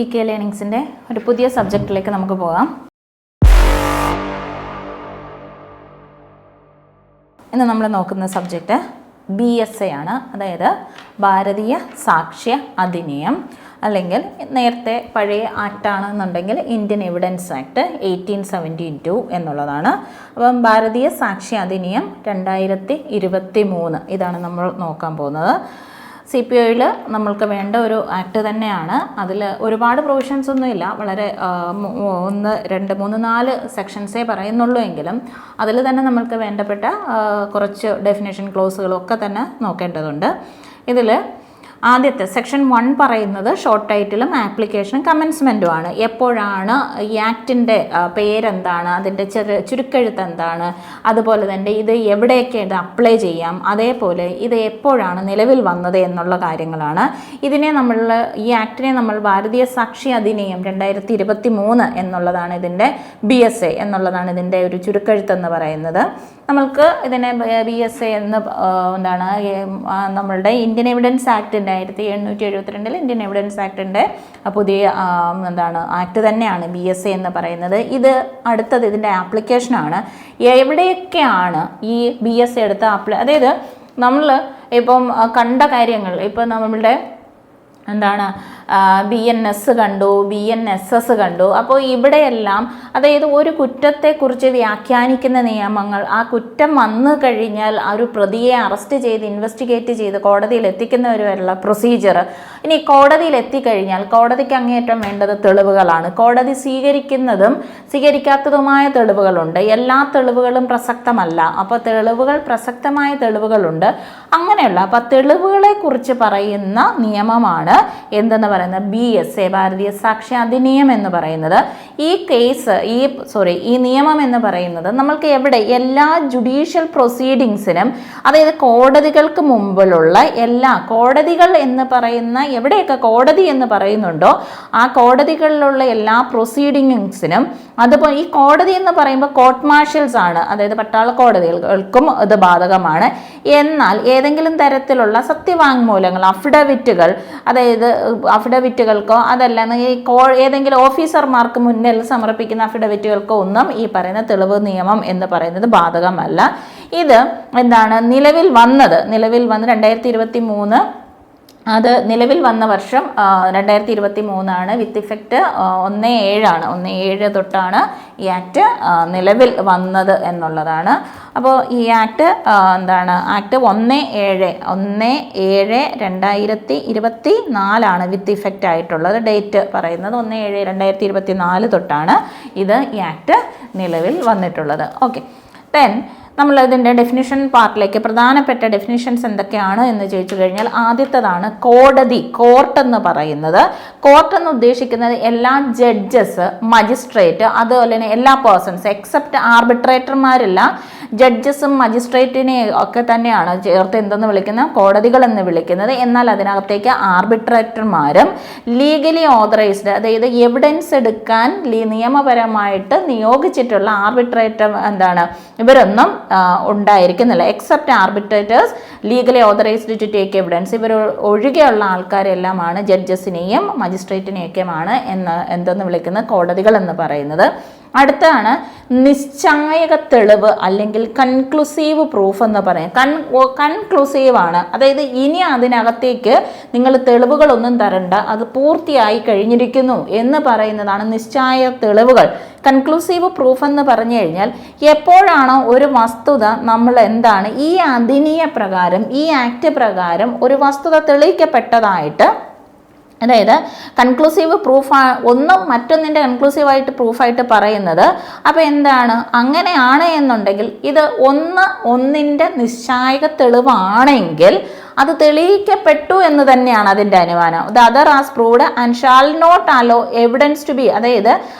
TK ലേണിങ്സിൻ്റെ ഒരു പുതിയ സബ്ജക്റ്റിലേക്ക് നമുക്ക് പോകാം. ഇന്ന് നമ്മൾ നോക്കുന്ന സബ്ജക്റ്റ് BSA ആണ്. അതായത് ഭാരതീയ സാക്ഷ്യ അധിനിയം, അല്ലെങ്കിൽ നേരത്തെ പഴയ ആക്റ്റാണെന്നുണ്ടെങ്കിൽ ഇന്ത്യൻ എവിഡൻസ് ആക്ട് 1872 എന്നുള്ളതാണ്. അപ്പം ഭാരതീയ സാക്ഷ്യ അധിനിയം 2023 ഇതാണ് നമ്മൾ നോക്കാൻ പോകുന്നത്. CPOയിൽ നമ്മൾക്ക് വേണ്ട ഒരു ആക്ട് തന്നെയാണ്. അതിൽ ഒരുപാട് പ്രൊവിഷൻസ് ഒന്നുമില്ല, വളരെ 1, 2, 3, 4 സെക്ഷൻസേ പറയുന്നുള്ളൂ എങ്കിലും അതിൽ തന്നെ നമ്മൾക്ക് വേണ്ടപ്പെട്ട കുറച്ച് ഡെഫിനേഷൻ ക്ലോസുകളൊക്കെ തന്നെ നോക്കേണ്ടതുണ്ട്. ഇതിൽ ആദ്യത്തെ സെക്ഷൻ 1 പറയുന്നത് ഷോർട്ട് ടൈറ്റിലും ആപ്ലിക്കേഷനും കമൻസ്മെൻറ്റുമാണ്. എപ്പോഴാണ് ഈ ആക്ടിൻ്റെ പേരെന്താണ്, അതിൻ്റെ ചുരുക്കെഴുത്ത് എന്താണ്, അതുപോലെ തന്നെ ഇത് എവിടെയൊക്കെ ഇത് അപ്ലൈ ചെയ്യാം, അതേപോലെ ഇത് എപ്പോഴാണ് നിലവിൽ വന്നത് എന്നുള്ള കാര്യങ്ങളാണ്. ഈ ആക്ടിനെ നമ്മൾ ഭാരതീയ സാക്ഷി അധിനിയം 2023 എന്നുള്ളതാണ് ഇതിൻ്റെ BSA എന്നുള്ളതാണ് ഇതിൻ്റെ ഒരു ചുരുക്കെഴുത്തെന്ന് പറയുന്നത്. നമ്മൾക്ക് ഇതിനെ BSA എന്ന് എന്താണ് നമ്മളുടെ ഇന്ത്യൻ എവിഡൻസ് ആക്ടിൻ്റെ 1872 ഇന്ത്യൻ എവിഡൻസ് ആക്ടിൻ്റെ പുതിയ ആക്ട് തന്നെയാണ് BSA എന്ന് പറയുന്നത്. ഇത് അടുത്തത് ഇതിൻ്റെ ആപ്ലിക്കേഷനാണ്. എവിടെയൊക്കെയാണ് ഈ BSA എടുത്ത് അതായത് നമ്മൾ ഇപ്പം കണ്ട കാര്യങ്ങൾ, ഇപ്പം നമ്മളുടെ BNS കണ്ടു, BNSS കണ്ടു. അപ്പോൾ ഇവിടെയെല്ലാം അതായത് ഒരു കുറ്റത്തെക്കുറിച്ച് വ്യാഖ്യാനിക്കുന്ന നിയമങ്ങൾ, ആ കുറ്റം വന്നു കഴിഞ്ഞാൽ ആ ഒരു പ്രതിയെ അറസ്റ്റ് ചെയ്ത് ഇൻവെസ്റ്റിഗേറ്റ് ചെയ്ത് കോടതിയിൽ എത്തിക്കുന്നവരുള്ള പ്രൊസീജിയർ. ഇനി കോടതിയിൽ എത്തിക്കഴിഞ്ഞാൽ കോടതിക്ക് അങ്ങേയറ്റം വേണ്ടത് തെളിവുകളാണ്. കോടതി സ്വീകരിക്കുന്നതും സ്വീകരിക്കാത്തതുമായ തെളിവുകളുണ്ട്. എല്ലാ തെളിവുകളും പ്രസക്തമല്ല. അപ്പോൾ പ്രസക്തമായ തെളിവുകളുണ്ട്. അങ്ങനെയുള്ള അപ്പോൾ തെളിവുകളെ കുറിച്ച് പറയുന്ന നിയമമാണ് എന്തെന്ന് പറയുന്നത് BSA, ഭാരതീയ സാക്ഷ്യ അധിനിയം എന്ന് പറയുന്നത്. ഈ നിയമം എന്ന് പറയുന്നത് നമ്മൾക്ക് എല്ലാ ജുഡീഷ്യൽ പ്രൊസീഡിങ്സിനും, അതായത് കോടതികൾക്ക് മുമ്പിലുള്ള എല്ലാ കോടതികൾ എന്ന് പറയുന്ന എവിടെയൊക്കെ കോടതി എന്ന് പറയുന്നുണ്ടോ ആ കോടതികളിലുള്ള എല്ലാ പ്രൊസീഡിങ്സിനും, അതുപോലെ ഈ കോടതി എന്ന് പറയുമ്പോൾ കോർട്ട് മാർഷ്യൽസ് ആണ്, അതായത് പട്ടാള കോടതികൾക്കും ഇത് ബാധകമാണ്. എന്നാൽ ഏതെങ്കിലും തരത്തിലുള്ള സത്യവാങ്മൂലങ്ങൾ, അഫിഡവിറ്റുകൾ, അതായത് അഫിഡവിറ്റുകൾക്കോ അതല്ല ഏതെങ്കിലും ഓഫീസർമാർക്ക് മുന്നിൽ സമർപ്പിക്കുന്ന അഫിഡവിറ്റുകൾക്കോ ഒന്നും ഈ പറയുന്ന തെളിവ് നിയമം എന്ന് പറയുന്നത് ബാധകമല്ല. ഇത് നിലവിൽ വന്ന് 2023, അത് നിലവിൽ വന്ന വർഷം 2023 വിത്ത് ഇഫക്റ്റ് 1/7 1/7 തൊട്ടാണ് ഈ ആക്ട് നിലവിൽ വന്നത് എന്നുള്ളതാണ്. അപ്പോൾ ഈ ആക്ട് ആക്ട് 1/7/2024 വിത്ത് ഇഫക്റ്റ് ആയിട്ടുള്ളത്. ഡേറ്റ് പറയുന്നത് 1/7/2024 തൊട്ടാണ് ഈ ആക്ട് നിലവിൽ വന്നിട്ടുള്ളത്. ഓക്കെ, ദെൻ നമ്മൾ ഇതിൻ്റെ ഡെഫിനിഷൻ പാർട്ടിലേക്ക് പ്രധാനപ്പെട്ട ഡെഫിനിഷൻസ് എന്തൊക്കെയാണ് എന്ന് ചോദിച്ചു കഴിഞ്ഞാൽ ആദ്യത്തേതാണ് കോർട്ട് എന്ന് പറയുന്നത്. കോർട്ട് എന്ന് ഉദ്ദേശിക്കുന്നത് എല്ലാ ജഡ്ജസ്, മജിസ്ട്രേറ്റ്, അതുപോലെ തന്നെ എല്ലാ പേഴ്സൺസ് എക്സെപ്റ്റ് ആർബിട്രേറ്റർമാരില്ല, ജഡ്ജസും മജിസ്ട്രേറ്റിനെ ഒക്കെ തന്നെയാണ് ചേർത്ത് എന്തെന്ന് വിളിക്കുന്നത്, കോടതികൾ എന്ന് വിളിക്കുന്നത്. എന്നാൽ അതിനകത്തേക്ക് ആർബിട്രേറ്റർമാരും ലീഗലി ഓതറൈസ്ഡ്, അതായത് എവിഡൻസ് എടുക്കാൻ നിയമപരമായിട്ട് നിയോഗിച്ചിട്ടുള്ള ആർബിട്രേറ്റർ ഇവരൊന്നും ഉണ്ടായിരിക്കുന്നില്ല. Except arbitrators legally authorised to take evidence, ഇവർ ഒഴികെയുള്ള ആൾക്കാരെല്ലാമാണ് ജഡ്ജസിനെയും മജിസ്ട്രേറ്റിനെയൊക്കെയാണ് എന്തെന്ന് വിളിക്കുന്നത് കോടതികൾ എന്ന് പറയുന്നത്. അടുത്താണ് നിശ്ചായക തെളിവ് അല്ലെങ്കിൽ കൺക്ലൂസീവ് പ്രൂഫ് എന്ന് പറയും. കൺക്ലൂസീവ് ആണ്, അതായത് ഇനി അതിനകത്തേക്ക് നിങ്ങൾ തെളിവുകളൊന്നും തരണ്ട, അത് പൂർത്തിയായി കഴിഞ്ഞിരിക്കുന്നു എന്ന് പറയുന്നതാണ് നിശ്ചായ തെളിവുകൾ. കൺക്ലൂസീവ് പ്രൂഫ് എന്ന് പറഞ്ഞു കഴിഞ്ഞാൽ എപ്പോഴാണോ ഒരു വസ്തുത നമ്മൾ ഈ അധിനിയ പ്രകാരം, ഈ ആക്ട് പ്രകാരം ഒരു വസ്തുത തെളിയിക്കപ്പെട്ടതായിട്ട്, അതായത് കൺക്ലൂസീവ് പ്രൂഫ് ഒന്നും മറ്റൊന്നിൻ്റെ കൺക്ലൂസീവായിട്ട് പ്രൂഫായിട്ട് പറയുന്നത്. അപ്പോൾ അങ്ങനെയാണ് എന്നുണ്ടെങ്കിൽ ഇത് ഒന്നിൻ്റെ നിശ്ചായക തെളിവാണെങ്കിൽ അത് തെളിയിക്കപ്പെട്ടു എന്ന് തന്നെയാണ് അതിൻ്റെ അനുമാനം. The other as proved and shall not allow evidence to be, അതായത്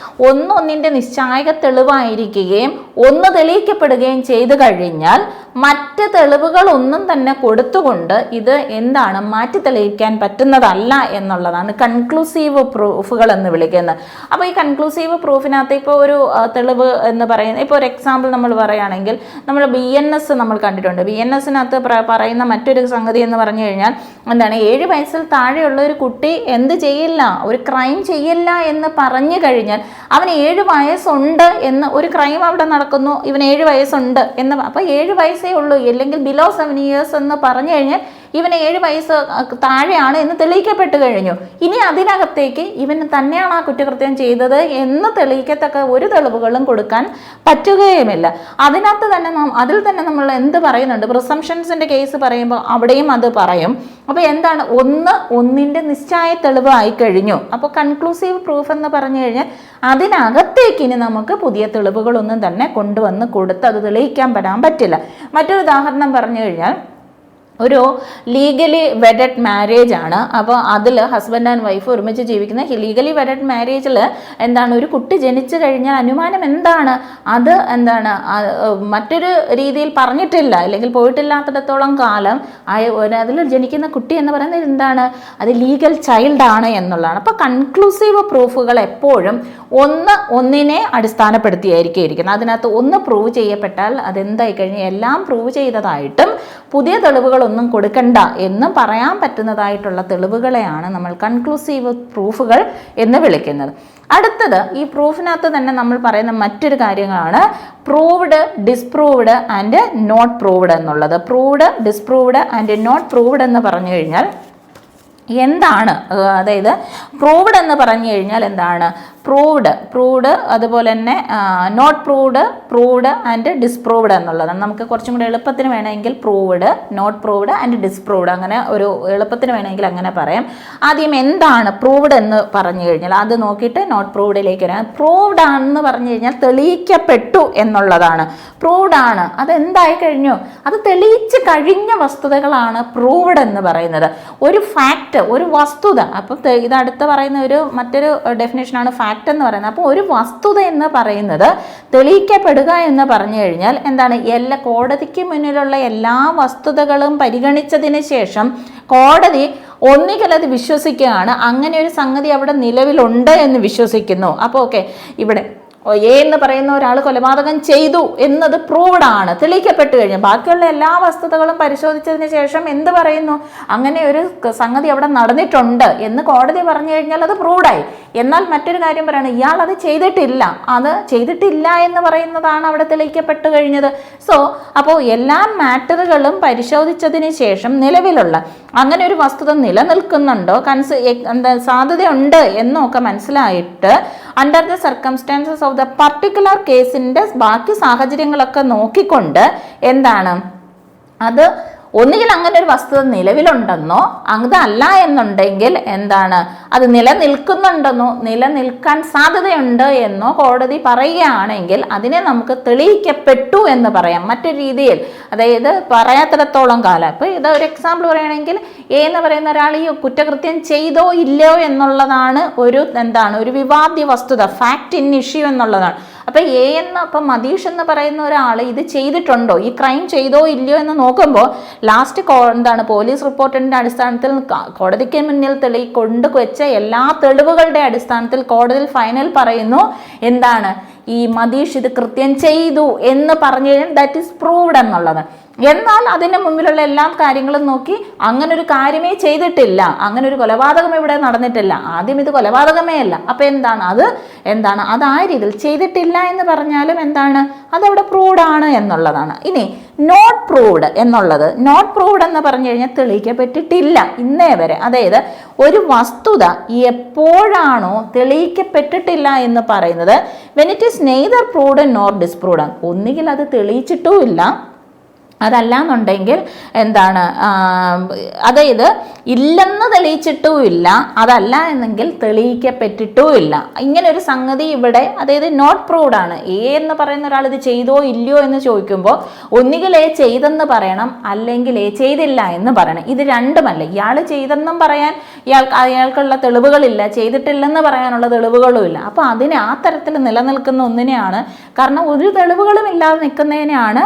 ഒന്നിൻ്റെ നിശ്ചായക തെളിവായിരിക്കുകയും ഒന്ന് തെളിയിക്കപ്പെടുകയും ചെയ്തു കഴിഞ്ഞാൽ മറ്റ് തെളിവുകളൊന്നും തന്നെ കൊടുത്തുകൊണ്ട് ഇത് എന്താണ് മാറ്റി തെളിയിക്കാൻ പറ്റുന്നതല്ല എന്നുള്ളതാണ് കൺക്ലൂസീവ് പ്രൂഫുകൾ എന്ന് വിളിക്കുന്നത്. അപ്പോൾ ഈ കൺക്ലൂസീവ് പ്രൂഫിനകത്ത് ഇപ്പോൾ ഒരു തെളിവ് എന്ന് പറയുന്നത്, ഇപ്പോൾ ഒരു എക്സാമ്പിൾ നമ്മൾ പറയുകയാണെങ്കിൽ നമ്മൾ BNS നമ്മൾ കണ്ടിട്ടുണ്ട്. BNSനകത്ത് പറയുന്ന മറ്റൊരു സംഗതി എന്ന് പറഞ്ഞു കഴിഞ്ഞാൽ എന്താണ്, 7 വയസ്സിൽ താഴെയുള്ള ഒരു കുട്ടി എന്ത് ചെയ്യില്ല, ഒരു ക്രൈം ചെയ്യില്ല എന്ന് പറഞ്ഞു കഴിഞ്ഞാൽ അവന് 7 വയസ്സുണ്ട് എന്ന്, ഒരു ക്രൈം അവിടെ നടക്കുന്നു, ഇവന് 7 വയസ്സുണ്ട് എന്ന്, അപ്പോൾ 7 വയസ്സേ ഉള്ളൂ അല്ലെങ്കിൽ ബിലോ 7 ഇയേഴ്സ് എന്ന് പറഞ്ഞു കഴിഞ്ഞാൽ ഇവന് 7 വയസ്സ് താഴെയാണ് എന്ന് തെളിയിക്കപ്പെട്ട് കഴിഞ്ഞു. ഇനി അതിനകത്തേക്ക് ഇവന് തന്നെയാണ് ആ കുറ്റകൃത്യം ചെയ്തത് എന്ന് തെളിയിക്കത്തക്ക ഒരു തെളിവുകളും കൊടുക്കാൻ പറ്റുകയുമില്ല. അതിനകത്ത് തന്നെ അതിൽ തന്നെ നമ്മൾ എന്ത് പറയുന്നുണ്ട്, പ്രിസംഷൻസിൻ്റെ കേസ് പറയുമ്പോൾ അവിടെയും അത് പറയും. അപ്പോൾ എന്താണ്, ഒന്നിൻ്റെ നിശ്ചയ തെളിവ് ആയി കഴിഞ്ഞു. അപ്പോൾ കൺക്ലൂസീവ് പ്രൂഫ് എന്ന് പറഞ്ഞു കഴിഞ്ഞാൽ അതിനകത്തേക്ക് ഇനി നമുക്ക് പുതിയ തെളിവുകളൊന്നും തന്നെ കൊണ്ടുവന്ന് കൊടുത്ത് അത് തെളിയിക്കാൻ പറ്റില്ല. മറ്റൊരു ഉദാഹരണം പറഞ്ഞു കഴിഞ്ഞാൽ, ഒരു ലീഗലി വെഡഡ് മാരേജ് ആണ്. അപ്പോൾ അതിൽ ഹസ്ബൻഡ് ആൻഡ് വൈഫ് ഒരുമിച്ച് ജീവിക്കുന്ന ലീഗലി വെഡഡ് മാരേജിൽ എന്താണ്, ഒരു കുട്ടി ജനിച്ചു കഴിഞ്ഞാൽ അനുമാനം എന്താണ്, അത് എന്താണ് മറ്റൊരു രീതിയിൽ പറഞ്ഞിട്ടില്ല അല്ലെങ്കിൽ പോയിട്ടില്ലാത്തിടത്തോളം കാലം അതിൽ ജനിക്കുന്ന കുട്ടി എന്ന് പറയുന്നത് എന്താണ്, അത് ലീഗൽ ചൈൽഡ് ആണ് എന്നുള്ളതാണ്. അപ്പോൾ കൺക്ലൂസീവ് പ്രൂഫുകൾ എപ്പോഴും ഒന്നിനെ അടിസ്ഥാനപ്പെടുത്തിയായിരിക്കും ഇരിക്കുന്നത്. അതിനകത്ത് ഒന്ന് പ്രൂവ് ചെയ്യപ്പെട്ടാൽ അതെന്തായി കഴിഞ്ഞാൽ എല്ലാം പ്രൂവ് ചെയ്തതായിട്ടും പുതിയ തെളിവുകളൊന്നും കൊടുക്കണ്ട എന്നും പറയാൻ പറ്റുന്നതായിട്ടുള്ള തെളിവുകളെയാണ് നമ്മൾ കൺക്ലൂസീവ് പ്രൂഫുകൾ എന്ന് വിളിക്കുന്നത്. അടുത്തത്, ഈ പ്രൂഫിനകത്ത് തന്നെ നമ്മൾ പറയുന്ന മറ്റൊരു കാര്യങ്ങളാണ് പ്രൂവ്ഡ്, ഡിസ്പ്രൂവ്ഡ് ആൻഡ് നോട്ട് പ്രൂവ്ഡ് എന്നുള്ളത്. പ്രൂവ്ഡ്, ഡിസ്പ്രൂവ്ഡ് ആൻഡ് നോട്ട് പ്രൂവ്ഡ് എന്ന് പറഞ്ഞു കഴിഞ്ഞാൽ എന്താണ്, അതായത് പ്രൂവ്ഡ് എന്ന് പറഞ്ഞു കഴിഞ്ഞാൽ എന്താണ്, പ്രൂവ്ഡ് അതുപോലെ തന്നെ നോട്ട് പ്രൂവ്ഡ് ആൻഡ് ഡിസ്പ്രൂവ്ഡ് എന്നുള്ളതാണ്. നമുക്ക് കുറച്ചും കൂടി എളുപ്പത്തിന് വേണമെങ്കിൽ പ്രൂവ്ഡ്, നോട്ട് പ്രൂവ്ഡ് ആൻഡ് ഡിസ്പ്രൂവ്ഡ്, അങ്ങനെ ഒരു എളുപ്പത്തിന് വേണമെങ്കിൽ അങ്ങനെ പറയാം. ആദ്യം എന്താണ് പ്രൂവ്ഡ് എന്ന് പറഞ്ഞു കഴിഞ്ഞാൽ അത് നോക്കിയിട്ട് നോട്ട് പ്രൂവ്ഡിലേക്ക് വരാം. പ്രൂവ്ഡ് ആണെന്ന് പറഞ്ഞു കഴിഞ്ഞാൽ തെളിയിക്കപ്പെട്ടു എന്നുള്ളതാണ്. പ്രൂവ്ഡ് ആണ്, അതെന്തായി കഴിഞ്ഞു, അത് തെളിയിച്ച് കഴിഞ്ഞ വസ്തുതകളാണ് പ്രൂവ്ഡ് എന്ന് പറയുന്നത്. ഒരു ഫാക്റ്റ്, ഒരു വസ്തുത, അപ്പം ഇത് അടുത്ത് പറയുന്ന മറ്റൊരു ഡെഫിനേഷനാണ് ഫാക്ട് എന്ന് പറയുന്നത്. അപ്പോൾ ഒരു വസ്തുത എന്ന് പറയുന്നത് തെളിയിക്കപ്പെടുക എന്ന് പറഞ്ഞു കഴിഞ്ഞാൽ എന്താണ്, കോടതിക്ക് മുന്നിലുള്ള എല്ലാ വസ്തുതകളും പരിഗണിച്ചതിന് ശേഷം കോടതി ഒന്നുകിൽ അത് വിശ്വസിക്കുകയാണ്, അങ്ങനെ ഒരു സംഗതി അവിടെ നിലവിലുണ്ട് എന്ന് വിശ്വസിക്കുന്നു. അപ്പോൾ ഓക്കെ, ഇവിടെ എന്ന് പറയുന്ന ഒരാൾ കൊലപാതകം ചെയ്തു എന്നത് പ്രൂവ്ഡ് ആണ്, തെളിയിക്കപ്പെട്ട് കഴിഞ്ഞു. ബാക്കിയുള്ള എല്ലാ വസ്തുതകളും പരിശോധിച്ചതിന് ശേഷം എന്ത് പറയുന്നു, അങ്ങനെ ഒരു സംഗതി അവിടെ നടന്നിട്ടുണ്ട് എന്ന് കോടതി പറഞ്ഞു കഴിഞ്ഞാൽ അത് പ്രൂവ്ഡായി. എന്നാൽ മറ്റൊരു കാര്യം പറയുന്നത്, ഇയാൾ അത് ചെയ്തിട്ടില്ല എന്ന് പറയുന്നതാണ് അവിടെ തെളിയിക്കപ്പെട്ട് കഴിഞ്ഞത്. സോ അപ്പോൾ എല്ലാ മാറ്ററുകളും പരിശോധിച്ചതിന് ശേഷം നിലവിലുള്ള അങ്ങനെ ഒരു വസ്തുത നിലനിൽക്കുന്നുണ്ടോ, സാധ്യതയുണ്ട് എന്നൊക്കെ മനസ്സിലായിട്ട് under the circumstances of the particular കേസിൻ്റെ ബാക്കി സാഹചര്യങ്ങളൊക്കെ നോക്കിക്കൊണ്ട് എന്താണ്, അത് ഒന്നുകിൽ അങ്ങനെ ഒരു വസ്തുത നിലവിലുണ്ടെന്നോ അതല്ല എന്നുണ്ടെങ്കിൽ എന്താണ്, അത് നിലനിൽക്കുന്നുണ്ടെന്നോ നിലനിൽക്കാൻ സാധ്യതയുണ്ട് എന്നോ കോടതി പറയുകയാണെങ്കിൽ അതിനെ നമുക്ക് തെളിയിക്കപ്പെട്ടു എന്ന് പറയാം. മറ്റൊരു രീതിയിൽ, അതായത് പറയാത്തിടത്തോളം കാലം. ഇപ്പോൾ ഇത് ഒരു എക്സാമ്പിൾ പറയുകയാണെങ്കിൽ, എന്ന് പറയുന്ന ഒരാൾ ഈ കുറ്റകൃത്യം ചെയ്തോ ഇല്ലയോ എന്നുള്ളതാണ് ഒരു വിവാദ്യ വസ്തുത, ഫാക്ട് ഇൻ ഇഷ്യൂ എന്നുള്ളതാണ്. അപ്പം അപ്പം മതീഷ് എന്ന് പറയുന്ന ഒരാൾ ഇത് ചെയ്തിട്ടുണ്ടോ, ഈ ക്രൈം ചെയ്തോ ഇല്ലയോ എന്ന് നോക്കുമ്പോൾ ലാസ്റ്റ് പോലീസ് റിപ്പോർട്ടിൻ്റെ അടിസ്ഥാനത്തിൽ കോടതിക്ക് മുന്നിൽ കൊണ്ടുവച്ച എല്ലാ തെളിവുകളുടെ അടിസ്ഥാനത്തിൽ കോടതിയിൽ ഫൈനൽ പറയുന്നു എന്താണ്, ഈ മതീഷ് ഇത് കൃത്യം ചെയ്തു എന്ന് പറഞ്ഞു കഴിഞ്ഞാൽ ദാറ്റ് ഈസ് പ്രൂവ്ഡ് എന്നുള്ളത്. എന്നാൽ അതിന് മുമ്പിലുള്ള എല്ലാ കാര്യങ്ങളും നോക്കി അങ്ങനെ ഒരു കാര്യമേ ചെയ്തിട്ടില്ല, അങ്ങനെ ഒരു കൊലപാതകം ഇവിടെ നടന്നിട്ടില്ല, ആദ്യം ഇത് കൊലപാതകമേ അല്ല, അപ്പം അത് ആ രീതിയിൽ ചെയ്തിട്ടില്ല എന്ന് പറഞ്ഞാലും അതവിടെ പ്രൂവ്ഡ് ആണ് എന്നുള്ളതാണ്. ഇനി നോട്ട് പ്രൂവ്ഡ് എന്ന് പറഞ്ഞു കഴിഞ്ഞാൽ തെളിയിക്കപ്പെട്ടിട്ടില്ല ഇന്നേ വരെ. അതായത് ഒരു വസ്തുത എപ്പോഴാണോ തെളിയിക്കപ്പെട്ടിട്ടില്ല എന്ന് പറയുന്നത്, when it is neither proved nor disproved, ഒന്നുകിൽ അത് തെളിയിച്ചിട്ടുമില്ല, അതല്ലാന്നുണ്ടെങ്കിൽ അതായത് ഇല്ലെന്ന് തെളിയിച്ചിട്ടുമില്ല, അതല്ല എന്നെങ്കിൽ തെളിയിക്കപ്പെട്ടിട്ടുമില്ല. ഇങ്ങനെ ഒരു സംഗതി ഇവിടെ, അതായത് നോട്ട് പ്രൂവ്ഡ് ആണ്. എന്ന് പറയുന്ന ഒരാൾ ഇത് ചെയ്തോ ഇല്ലയോ എന്ന് ചോദിക്കുമ്പോൾ ഒന്നുകിൽ ചെയ്തെന്ന് പറയണം, അല്ലെങ്കിൽ ചെയ്തില്ല എന്ന് പറയണം. ഇത് രണ്ടുമല്ല. ഇയാൾ ചെയ്തെന്നും പറയാൻ അയാൾക്കുള്ള തെളിവുകളില്ല, ചെയ്തിട്ടില്ലെന്ന് പറയാനുള്ള തെളിവുകളും ഇല്ല. അപ്പോൾ ആ തരത്തിൽ നിലനിൽക്കുന്ന ഒന്നിനെയാണ്, കാരണം ഒരു തെളിവുകളും ഇല്ലാതെ നിൽക്കുന്നതിനെയാണ്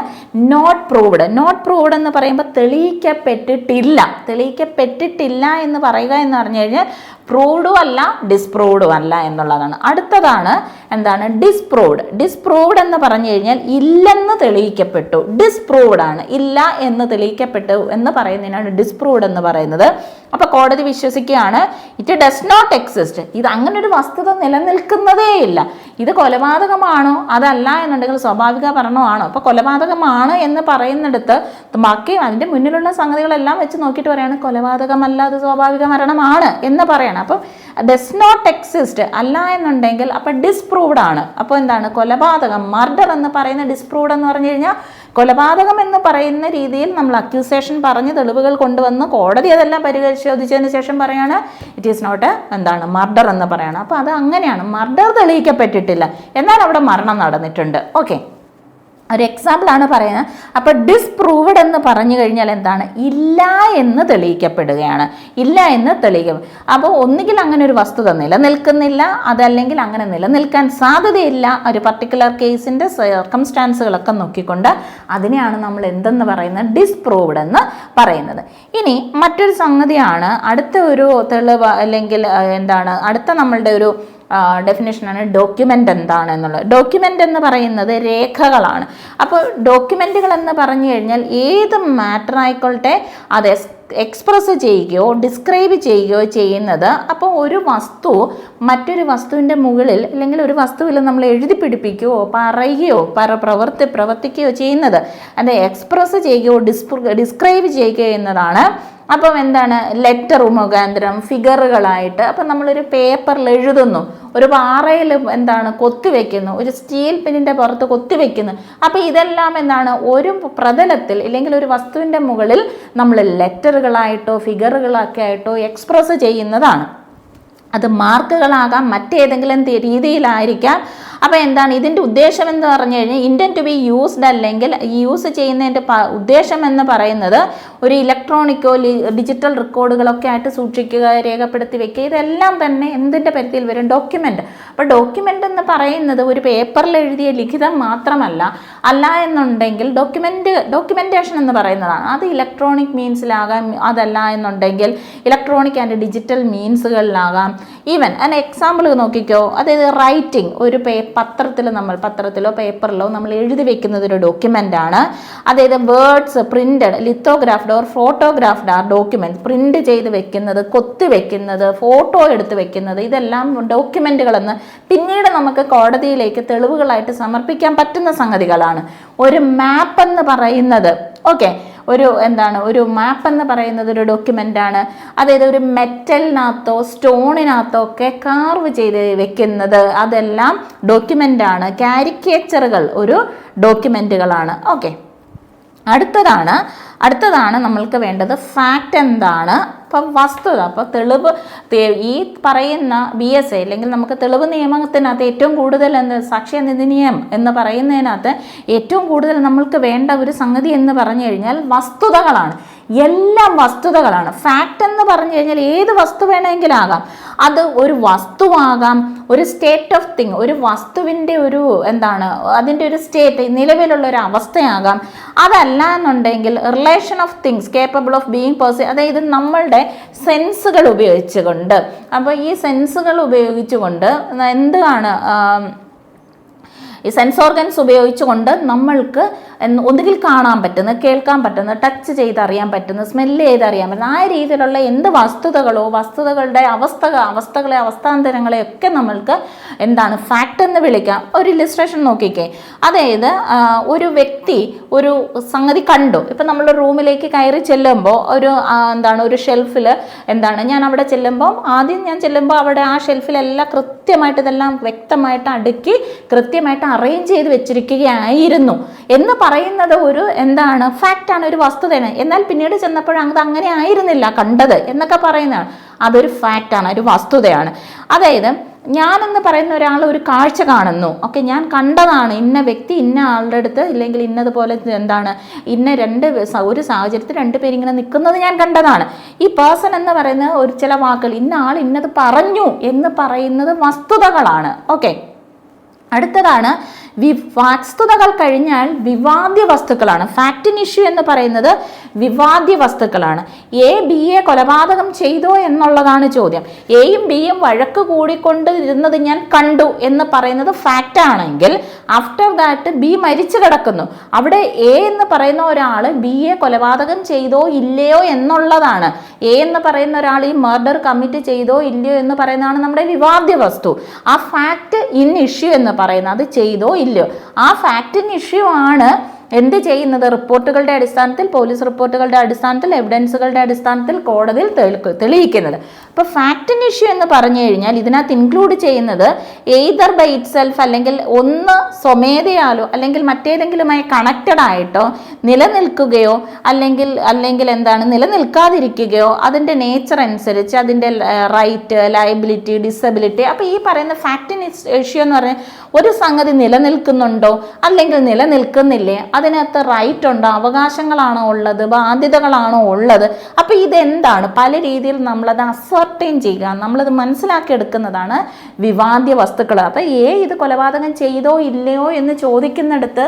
നോട്ട് പ്രൂവ്ഡ്. നോട്ട് പ്രൂവ്ഡ് എന്ന് പറയുമ്പോൾ തെളിയിക്കപ്പെട്ടിട്ടില്ല എന്ന് പറയുക എന്ന് പറഞ്ഞു കഴിഞ്ഞാൽ പ്രൂവ്ഡും അല്ല ഡിസ്പ്രൂവ്ഡും അല്ല എന്നുള്ളതാണ്. അടുത്തതാണ് എന്താണ് ഡിസ്പ്രൂവ്ഡ് എന്ന് പറഞ്ഞു കഴിഞ്ഞാൽ ഇല്ലെന്ന് തെളിയിക്കപ്പെട്ടു, ഡിസ്പ്രൂവ്ഡ് ആണ്, ഇല്ല എന്ന് തെളിയിക്കപ്പെട്ടു എന്ന് പറയുന്നതിനാണ് ഡിസ്പ്രൂവ്ഡ് എന്ന് പറയുന്നത്. അപ്പൊ കോടതി വിശ്വസിക്കുകയാണ് ഇറ്റ് ഡസ് നോട്ട് എക്സിസ്റ്റ്, ഇത് അങ്ങനെ ഒരു വസ്തുത നിലനിൽക്കുന്നതേ ഇല്ല. ഇത് കൊലപാതകമാണോ അതല്ല എന്നുണ്ടെങ്കിൽ സ്വാഭാവിക മരണമാണോ? അപ്പൊ കൊലപാതകമാണ് എന്ന് പറയുന്നിടത്ത് ബാക്കി അതിന്റെ മുന്നിലുള്ള സംഗതികളെല്ലാം വെച്ച് നോക്കിയിട്ട് പറയാണ് കൊലപാതകമല്ല, അത് സ്വാഭാവിക മരണമാണ് എന്ന് പറയണം. അപ്പം ഡസ് നോട്ട് എക്സിസ്റ്റ് അല്ല എന്നുണ്ടെങ്കിൽ അപ്പൊ ഡിസ്പ്രൂവ്ഡ് ആണ്. അപ്പോൾ എന്താണ് കൊലപാതകം, മർഡർ എന്ന് പറയുന്ന ഡിസ്പ്രൂവ്ഡ് എന്ന് പറഞ്ഞു കഴിഞ്ഞാൽ കൊലപാതകം എന്ന് പറയുന്ന രീതിയിൽ നമ്മൾ അക്യൂസേഷൻ പറഞ്ഞ് തെളിവുകൾ കൊണ്ടുവന്ന് കോടതി അതെല്ലാം പരിശോധിച്ചതിന് ശേഷം പറയാണ് ഇറ്റ് ഈസ് നോട്ട് എന്താണ് മർഡർ എന്ന് പറയണം. അപ്പോൾ അത് അങ്ങനെയാണ്, മർഡർ തെളിയിക്കപ്പെട്ടിട്ടില്ല, എന്നാൽ അവിടെ മരണം നടന്നിട്ടുണ്ട്. ഓക്കെ, ഒരു എക്സാമ്പിളാണ് പറയുന്നത്. അപ്പോൾ ഡിസ്പ്രൂവ്ഡ് എന്ന് പറഞ്ഞു കഴിഞ്ഞാൽ എന്താണ്, ഇല്ല എന്ന് തെളിയിക്കപ്പെടുകയാണ്, ഇല്ല എന്ന് തെളിയിക്കും. അപ്പോൾ ഒന്നുകിൽ അങ്ങനെ ഒരു വസ്തുത നിലനിൽക്കുന്നില്ല, അതല്ലെങ്കിൽ അങ്ങനെ നിലനിൽക്കാൻ സാധ്യതയില്ല. ഒരു പർട്ടിക്കുലർ കേസിൻ്റെ സർക്കംസ്റ്റാൻസുകളൊക്കെ നോക്കിക്കൊണ്ട് അതിനെയാണ് നമ്മൾ എന്തെന്ന് പറയുന്നത്, ഡിസ്പ്രൂവ്ഡ് എന്ന് പറയുന്നത്. ഇനി മറ്റൊരു സംഗതിയാണ്, അടുത്ത ഒരു തെളിവ് അല്ലെങ്കിൽ എന്താണ് അടുത്ത നമ്മളുടെ ഒരു ഡെഫിനേഷനാണ് ഡോക്യുമെൻ്റ് എന്താണ് എന്നുള്ളത്. ഡോക്യുമെൻ്റ് എന്ന് പറയുന്നത് രേഖകളാണ്. അപ്പോൾ ഡോക്യുമെൻറ്റുകൾ എന്ന് പറഞ്ഞു കഴിഞ്ഞാൽ ഏത് മാറ്റർ ആയിക്കോട്ടെ അത് എക്സ്പ്രസ് ചെയ്യുകയോ ഡിസ്ക്രൈബ് ചെയ്യുകയോ ചെയ്യുന്നത്. അപ്പോൾ ഒരു വസ്തു മറ്റൊരു വസ്തുവിൻ്റെ മുകളിൽ അല്ലെങ്കിൽ ഒരു വസ്തുവിൽ നമ്മൾ എഴുതി പിടിപ്പിക്കുകയോ പറയുകയോ പ്രവർത്തിക്കുകയോ ചെയ്യുന്നത്, അത് എക്സ്പ്രസ് ചെയ്യുകയോ ഡിസ്ക്രൈബ് ചെയ്യുകയോ എന്നതാണ്. അപ്പം എന്താണ് ലെറ്റർ മുഖാന്തരം ഫിഗറുകളായിട്ട്. അപ്പം നമ്മളൊരു പേപ്പറിൽ എഴുതുന്നു, ഒരു പാറയിൽ എന്താണ് കൊത്തിവെക്കുന്നു, ഒരു സ്റ്റീൽ പിന്നിൻ്റെ പുറത്ത് കൊത്തിവെക്കുന്നു. അപ്പോൾ ഇതെല്ലാം എന്താണ് ഒരു പ്രതലത്തിൽ അല്ലെങ്കിൽ ഒരു വസ്തുവിൻ്റെ മുകളിൽ നമ്മൾ ലെറ്ററുകളായിട്ടോ ഫിഗറുകളൊക്കെ ആയിട്ടോ എക്സ്പ്രസ് ചെയ്യുന്നതാണ്. അത് മാർക്കുകളാകാം, മറ്റേതെങ്കിലും രീതിയിലായിരിക്കാം. അപ്പോൾ എന്താണ് ഇതിൻ്റെ ഉദ്ദേശം എന്ന് പറഞ്ഞു കഴിഞ്ഞാൽ ഇൻറ്റൻറ്റ് ടു ബി യൂസ്ഡ് അല്ലെങ്കിൽ യൂസ് ചെയ്യുന്നതിൻ്റെ ഉദ്ദേശം എന്ന് പറയുന്നത് ഒരു ഇലക്ട്രോണിക്കോ ഡിജിറ്റൽ റെക്കോർഡുകളൊക്കെ ആയിട്ട് സൂക്ഷിക്കുക, രേഖപ്പെടുത്തി വെക്കുക, ഇതെല്ലാം തന്നെ എന്തിൻ്റെ പരിധിയിൽ വരും, ഡോക്യുമെൻ്റ്. അപ്പോൾ ഡോക്യുമെൻ്റ് എന്ന് പറയുന്നത് ഒരു പേപ്പറിൽ എഴുതിയ ലിഖിതം മാത്രമല്ല, അല്ല എന്നുണ്ടെങ്കിൽ ഡോക്യുമെൻറ്റേഷൻ എന്ന് പറയുന്നതാണ്. അത് ഇലക്ട്രോണിക് മീൻസിലാകാം, അതല്ല എന്നുണ്ടെങ്കിൽ ഇലക്ട്രോണിക് ആൻഡ് ഡിജിറ്റൽ മീൻസുകളിലാകാം. ഈവൻ അതിന് എക്സാമ്പിൾ നോക്കിക്കോ, അതായത് റൈറ്റിംഗ്, ഒരു പത്രത്തിലോ പേപ്പറിലോ നമ്മൾ എഴുതി വെക്കുന്നത് ഒരു ഡോക്യുമെൻ്റ് ആണ്. അതായത് words printed, lithographed or photographed are document. Print ചെയ്ത് വെക്കുന്നത്, കൊത്തി വെക്കുന്നത്, ഫോട്ടോ എടുത്ത് വെക്കുന്നത്, ഇതെല്ലാം ഡോക്യുമെൻറ്റുകളെന്ന് പിന്നീട് നമുക്ക് കോടതിയിലേക്ക് തെളിവുകളായിട്ട് സമർപ്പിക്കാൻ പറ്റുന്ന സംഗതികളാണ്. ഒരു മാപ്പ് എന്ന് പറയുന്നത് ഒരു മാപ്പ് എന്ന് പറയുന്നത് ഒരു ഡോക്യുമെൻ്റ് ആണ്. അതായത് ഒരു മെറ്റലിനകത്തോ സ്റ്റോണിനകത്തോ ഒക്കെ കാർവ് ചെയ്ത് വെക്കുന്നത്, അതെല്ലാം ഡോക്യുമെൻ്റ് ആണ്. കാരിക്കേച്ചറുകൾ ഒരു ഡോക്യുമെൻറ്റുകളാണ്. ഓക്കെ, അടുത്തതാണ് നമ്മൾക്ക് വേണ്ടത് ഫാക്റ്റ് എന്താണ്. അപ്പം വസ്തുത, അപ്പോൾ തെളിവ് ഈ പറയുന്ന BSA അല്ലെങ്കിൽ നമുക്ക് തെളിവ് നിയമത്തിനകത്ത് ഏറ്റവും കൂടുതൽ സാക്ഷ്യനിധിനിയം എന്ന് പറയുന്നതിനകത്ത് ഏറ്റവും കൂടുതൽ നമ്മൾക്ക് വേണ്ട ഒരു സംഗതി എന്ന് പറഞ്ഞു കഴിഞ്ഞാൽ വസ്തുതകളാണ്. എല്ലാം വസ്തുതകളാണ്. ഫാക്റ്റ് എന്ന് പറഞ്ഞു കഴിഞ്ഞാൽ ഏത് വസ്തു വേണമെങ്കിലാകാം. അത് ഒരു വസ്തുവാകാം, ഒരു സ്റ്റേറ്റ് ഓഫ് തിങ്, ഒരു വസ്തുവിൻ്റെ അതിൻ്റെ ഒരു സ്റ്റേറ്റ്, നിലവിലുള്ള ഒരു അവസ്ഥയാകാം. അതല്ല എന്നുണ്ടെങ്കിൽ relation of things capable of being അതായത് നമ്മളുടെ സെൻസുകൾ ഉപയോഗിച്ചുകൊണ്ട്. അപ്പോൾ ഈ സെൻസുകൾ ഉപയോഗിച്ചുകൊണ്ട് എന്താണ് ഈ സെൻസ് ഓർഗൻസ് ഉപയോഗിച്ചുകൊണ്ട് നമ്മൾക്ക് ഒന്നുകിൽ കാണാൻ പറ്റുന്ന, കേൾക്കാൻ പറ്റുന്ന, ടച്ച് ചെയ്തറിയാൻ പറ്റുന്ന, സ്മെല്ല് ചെയ്തറിയാൻ പറ്റുന്ന ആ രീതിയിലുള്ള എന്ത് വസ്തുതകളോ വസ്തുതകളുടെ അവസ്ഥാന്തരങ്ങളെ ഒക്കെ നമ്മൾക്ക് ഫാക്റ്റ് എന്ന് വിളിക്കാം. ഒരു ഇല്ലുസ്ട്രേഷൻ നോക്കിക്കേ. അതായത് ഒരു വ്യക്തി ഒരു സംഗതി കണ്ടു. ഇപ്പം നമ്മൾ റൂമിലേക്ക് കയറി ചെല്ലുമ്പോൾ ഒരു ഷെൽഫിൽ ഞാൻ അവിടെ ആദ്യം ചെല്ലുമ്പോൾ അവിടെ ആ ഷെൽഫിലെല്ലാം കൃത്യമായിട്ട് ഇതെല്ലാം വ്യക്തമായിട്ട് അടുക്കി കൃത്യമായിട്ട് അറേഞ്ച് ചെയ്ത് വെച്ചിരിക്കുകയായിരുന്നു എന്ന് പറയുന്നത് ഒരു ഫാക്റ്റാണ്, ഒരു വസ്തുതയാണ്. എന്നാൽ പിന്നീട് ചെന്നപ്പോൾ അത് അങ്ങനെ ആയിരുന്നില്ല കണ്ടത് എന്നൊക്കെ പറയുന്നതാണ്. അതൊരു ഫാക്റ്റാണ്, ഒരു വസ്തുതയാണ്. അതായത് ഞാനെന്ന് പറയുന്ന ഒരാൾ ഒരു കാഴ്ച കാണുന്നു. ഓക്കെ, ഞാൻ കണ്ടതാണ്, ഇന്ന വ്യക്തി ഇന്ന ആളുടെ അടുത്ത് ഇല്ലെങ്കിൽ ഇന്നതുപോലെ ഒരു സാഹചര്യത്തിൽ രണ്ടുപേരിങ്ങനെ നിൽക്കുന്നത് ഞാൻ കണ്ടതാണ്. ഈ പേഴ്സൺ എന്ന് പറയുന്ന ഒരു ചില വാക്കുകൾ, ഇന്ന ആൾ ഇന്നത് പറഞ്ഞു എന്ന് പറയുന്നത് വസ്തുതകളാണ്. ഓക്കെ, അടുത്തതാണ് വസ്തുതകൾ കഴിഞ്ഞാൽ വിവാദ്യ വസ്തുക്കളാണ്. ഫാക്ട് ഇൻ ഇഷ്യൂ എന്ന് പറയുന്നത് വിവാദ്യ വസ്തുക്കളാണ്. എ ബിയെ കൊലപാതകം ചെയ്തോ എന്നുള്ളതാണ് ചോദ്യം. എയും ബിയും വഴക്ക് കൂടിക്കൊണ്ടിരുന്നത് ഞാൻ കണ്ടു എന്ന് പറയുന്നത് ഫാക്റ്റ് ആണെങ്കിൽ ആഫ്റ്റർ ദാറ്റ് ബി മരിച്ചു കിടക്കുന്നു. അവിടെ എ എന്ന് പറയുന്ന ഒരാൾ ബിയെ കൊലപാതകം ചെയ്തോ ഇല്ലയോ എന്നുള്ളതാണ്. എ എന്ന് പറയുന്ന ഒരാൾ ഈ മർഡർ കമ്മിറ്റ് ചെയ്തോ ഇല്ലയോ എന്ന് പറയുന്നതാണ് നമ്മുടെ വിവാദ്യ വസ്തു. ആ ഫാക്ട് ഇൻ ഇഷ്യൂ എന്ന് പറയുന്നത് അത് ചെയ്തോ ഇല്ലയോ, ആ ഫാക്ട് ഇൻ ഇഷ്യൂ ആണ് എന്ത് ചെയ്യുന്നത്? റിപ്പോർട്ടുകളുടെ അടിസ്ഥാനത്തിൽ, പോലീസ് റിപ്പോർട്ടുകളുടെ അടിസ്ഥാനത്തിൽ, എവിഡൻസുകളുടെ അടിസ്ഥാനത്തിൽ കോടതിയിൽ തെളിയിക്കുന്നത്. അപ്പോൾ ഫാക്ട് ഇൻ ഇഷ്യൂ എന്ന് പറഞ്ഞു കഴിഞ്ഞാൽ ഇതിനകത്ത് ഇൻക്ലൂഡ് ചെയ്യുന്നത് എയ്തർ ബൈ ഇറ്റ് സെൽഫ്, അല്ലെങ്കിൽ ഒന്ന് സ്വമേധയാലോ അല്ലെങ്കിൽ മറ്റേതെങ്കിലുമായി കണക്റ്റഡ് ആയിട്ടോ നിലനിൽക്കുകയോ അല്ലെങ്കിൽ എന്താണ് നിലനിൽക്കാതിരിക്കുകയോ അതിൻ്റെ നേച്ചർ അനുസരിച്ച് അതിൻ്റെ റൈറ്റ്, ലയബിലിറ്റി, ഡിസബിലിറ്റി. അപ്പോൾ ഈ പറയുന്ന ഫാക്ട് ഇൻ ഇഷ്യൂ എന്ന് പറഞ്ഞാൽ ഒരു സംഗതി നിലനിൽക്കുന്നുണ്ടോ അല്ലെങ്കിൽ നിലനിൽക്കുന്നില്ലേ, അതിനകത്ത് റൈറ്റ് ഉണ്ടോ, അവകാശങ്ങളാണോ ഉള്ളത്, ബാധ്യതകളാണോ ഉള്ളത്. അപ്പോൾ ഇതെന്താണ്? പല രീതിയിൽ നമ്മളത് അസർട്ടൈൻ ചെയ്യുക, നമ്മളത് മനസ്സിലാക്കിയെടുക്കുന്നതാണ് വിവാദ്യ വസ്തുക്കൾ. അപ്പോൾ ഇത് കൊലപാതകം ചെയ്തോ ഇല്ലയോ എന്ന് ചോദിക്കുന്നിടത്ത്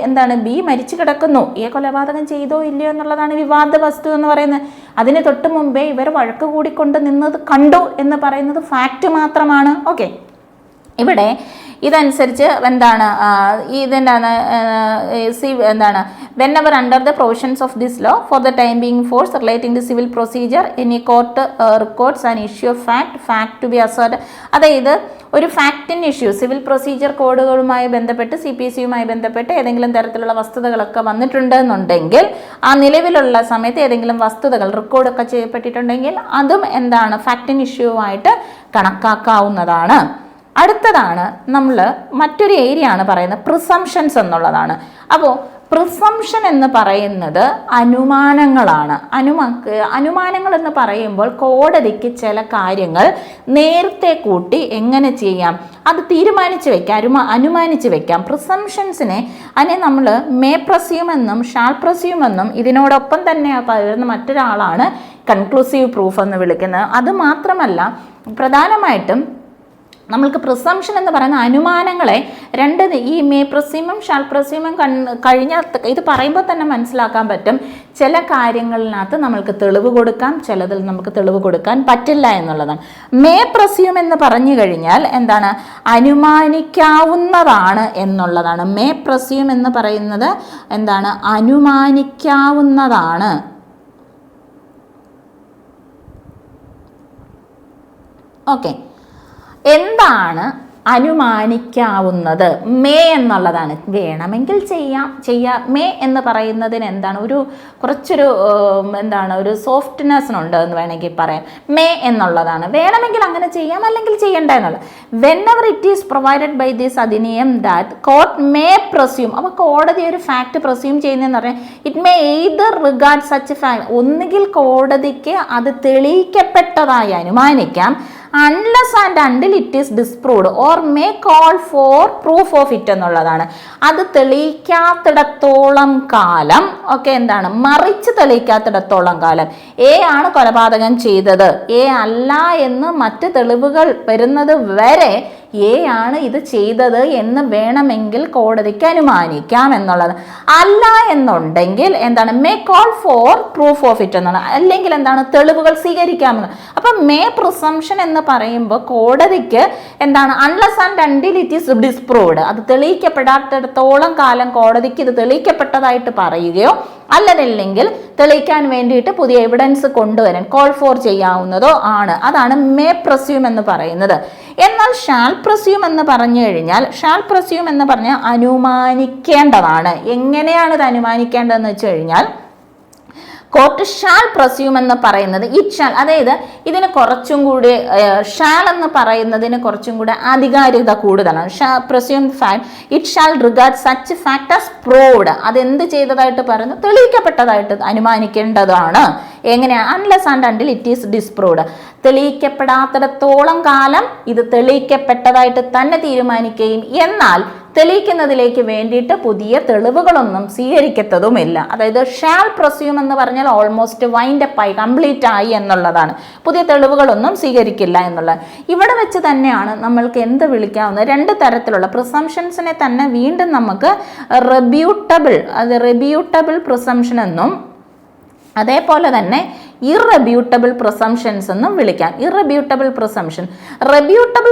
എന്താണ് ബി മരിച്ചു കിടക്കുന്നു, കൊലപാതകം ചെയ്തോ ഇല്ലയോ എന്നുള്ളതാണ് വിവാദ വസ്തു എന്ന് പറയുന്നത്. അതിന് തൊട്ട് മുമ്പേ ഇവർ വഴക്ക് കൂടിക്കൊണ്ട് നിന്നത് കണ്ടു എന്ന് പറയുന്നത് ഫാക്റ്റ് മാത്രമാണ്. ഓക്കെ, ഇവിടെ ഇതനുസരിച്ച് എന്താണ് എന്താണ് whenever under the provisions of this law for the time being force relating to civil procedure any court records an issue of fact to be asserted. അതായത് ഒരു fact in issue civil procedure കോഡുകളുമായി ബന്ധപ്പെട്ട് CPC-യുമായി ബന്ധപ്പെട്ട് ഏതെങ്കിലും തരത്തിലുള്ള വസ്തുതകളൊക്കെ വന്നിട്ടുണ്ടെന്നുണ്ടെങ്കിൽ ആ നിലവിലുള്ള സമയത്ത് ഏതെങ്കിലും വസ്തുതകൾ റെക്കോർഡൊക്കെ ചെയ്യപ്പെട്ടിട്ടുണ്ടെങ്കിൽ അതും എന്താണ് ഫാക്ട് ഇൻ ഇഷ്യൂവായിട്ട് കണക്കാക്കാവുന്നതാണ്. അടുത്തതാണ് നമ്മൾ മറ്റൊരു ഏരിയ ആണ് പറയുന്നത് പ്രിസംഷൻസ് എന്നുള്ളതാണ്. അപ്പോൾ പ്രിസംഷൻ എന്ന് പറയുന്നത് അനുമാനങ്ങളാണ്. അനുമാനങ്ങൾ എന്ന് പറയുമ്പോൾ കോടതിക്ക് ചില കാര്യങ്ങൾ നേരത്തെ കൂട്ടി എങ്ങനെ ചെയ്യാം അത് തീരുമാനിച്ച് വെക്കാം, അനുമാനിച്ച് വെക്കാം. പ്രിസംഷൻസിനെ അതിനെ നമ്മൾ മേ പ്രസ്യൂം എന്നും ഷാൾ പ്രസ്യൂം എന്നും ഇതിനോടൊപ്പം തന്നെ പറയുന്ന മറ്റൊരാളാണ് കൺക്ലൂസീവ് പ്രൂഫ് എന്ന് വിളിക്കുന്നത്. അതുമാത്രമല്ല പ്രധാനമായിട്ടും നമ്മൾക്ക് പ്രിസംഷൻ എന്ന് പറയുന്ന അനുമാനങ്ങളെ ഈ മേ പ്രസ്യൂമും ഷാൾ പ്രസ്യൂമും കഴിഞ്ഞ ഇത് പറയുമ്പോൾ തന്നെ മനസ്സിലാക്കാൻ പറ്റും ചില കാര്യങ്ങളിനകത്ത് നമ്മൾക്ക് തെളിവ് കൊടുക്കാം, ചിലതിൽ നമുക്ക് തെളിവ് കൊടുക്കാൻ പറ്റില്ല എന്നുള്ളതാണ്. മേ പ്രസ്യൂം എന്ന് പറഞ്ഞു കഴിഞ്ഞാൽ എന്താണ് അനുമാനിക്കാവുന്നതാണ് എന്നുള്ളതാണ്. മേ പ്രസ്യൂം എന്ന് പറയുന്നത് എന്താണ് അനുമാനിക്കാവുന്നതാണ്. ഓക്കെ, എന്താണ് അനുമാനിക്കാവുന്നത്? മേ എന്നുള്ളതാണ്. വേണമെങ്കിൽ ചെയ്യാം. മേ എന്ന് പറയുന്നതിന് എന്താണ് കുറച്ചൊരു ഒരു സോഫ്റ്റ്നെസ്സിനുണ്ട് എന്ന് വേണമെങ്കിൽ പറയാം. മേ എന്നുള്ളതാണ് വേണമെങ്കിൽ അങ്ങനെ ചെയ്യാം അല്ലെങ്കിൽ ചെയ്യണ്ട എന്നുള്ളത്. Whenever it is provided by this അധിനിയം ദാറ്റ് കോർട്ട് മേ പ്രസ്യൂം. അപ്പോൾ കോടതി ഒരു ഫാക്ട് പ്രസ്യൂം ചെയ്യുന്നതെന്ന് പറഞ്ഞാൽ it may either regard such fact, ഒന്നുകിൽ കോടതിക്ക് അത് തെളിയിക്കപ്പെട്ടതായി അനുമാനിക്കാം, unless and until it is disproved or may call for proof of it എന്നുള്ളതാണ്. അത് തെളിയിക്കാത്തിടത്തോളം കാലം എന്താണ് മറിച്ച് തെളിയിക്കാത്തിടത്തോളം കാലം ആണ് കൊലപാതകം ചെയ്തത്, അല്ല എന്ന് മറ്റ് തെളിവുകൾ വരുന്നത് വരെ ആണ് ഇത് ചെയ്തത് എന്ന് വേണമെങ്കിൽ കോടതിക്ക് അനുമാനിക്കാം എന്നുള്ളത്. അല്ല എന്നുണ്ടെങ്കിൽ എന്താണ് may call for proof of it എന്നാണ്, അല്ലെങ്കിൽ എന്താണ് തെളിവുകൾ സ്വീകരിക്കാമെന്ന്. അപ്പം മേ പ്രിസംഷൻ എന്ന് പറയുമ്പോൾ കോടതിക്ക് എന്താണ് unless and until it is disproved, അത് തെളിയിക്കപ്പെടാത്തിടത്തോളം കാലം കോടതിക്ക് ഇത് തെളിയിക്കപ്പെട്ടതായിട്ട് പറയുകയോ അല്ലതല്ലെങ്കിൽ തെളിയിക്കാൻ വേണ്ടിയിട്ട് പുതിയ എവിഡൻസ് കൊണ്ടുവരാൻ കോൾ ഫോർ ചെയ്യാവുന്നതോ ആണ്. അതാണ് മേ പ്രസ്യൂം എന്ന് പറയുന്നത്. എന്നാൽ ഷാൾ പ്രസ്യൂം എന്ന് പറഞ്ഞു കഴിഞ്ഞാൽ അനുമാനിക്കേണ്ടതാണ്. എങ്ങനെയാണ് ഇത് അനുമാനിക്കേണ്ടതെന്ന് വെച്ച് കഴിഞ്ഞാൽ കോർട്ട് ഷാൾ പ്രസ്യൂം എന്ന് പറയുന്നത് ഇറ്റ് ഷാൾ, അതായത് ഇതിന് കുറച്ചും കൂടി ഷാൾ എന്ന് പറയുന്നതിന് കുറച്ചും കൂടി ആധികാരികത കൂടുതലാണ്. Presume fact it shall regard such fact as proved, അതെന്ത് ചെയ്തതായിട്ട് പറയുന്നു തെളിയിക്കപ്പെട്ടതായിട്ട് അനുമാനിക്കേണ്ടതാണ്. എങ്ങനെയാണ് unless and until it is disproved, തെളിയിക്കപ്പെടാത്തിടത്തോളം കാലം ഇത് തെളിയിക്കപ്പെട്ടതായിട്ട് തന്നെ തീരുമാനിക്കുകയും എന്നാൽ തെളിയിക്കുന്നതിലേക്ക് വേണ്ടിയിട്ട് പുതിയ തെളിവുകളൊന്നും സ്വീകരിക്കത്തതുമില്ല. അതായത് ഷാൽ പ്രസ്യൂം എന്ന് പറഞ്ഞാൽ ഓൾമോസ്റ്റ് വൈൻഡ് അപ്പ് ആയി, കംപ്ലീറ്റ് ആയി എന്നുള്ളതാണ്. പുതിയ തെളിവുകളൊന്നും സ്വീകരിക്കില്ല എന്നുള്ളത്. ഇവിടെ വെച്ച് തന്നെയാണ് നമ്മൾക്ക് എന്ത് വിളിക്കാവുന്നത്, രണ്ട് തരത്തിലുള്ള പ്രിസംഷൻസിനെ തന്നെ വീണ്ടും നമുക്ക് റെബ്യൂട്ടബിൾ പ്രിസംഷൻ എന്നും അതേപോലെ തന്നെ ഇറബ്യൂട്ടബിൾ പ്രിസംഷൻസ് എന്നും വിളിക്കാം. ഇറബ്യൂട്ടബിൾ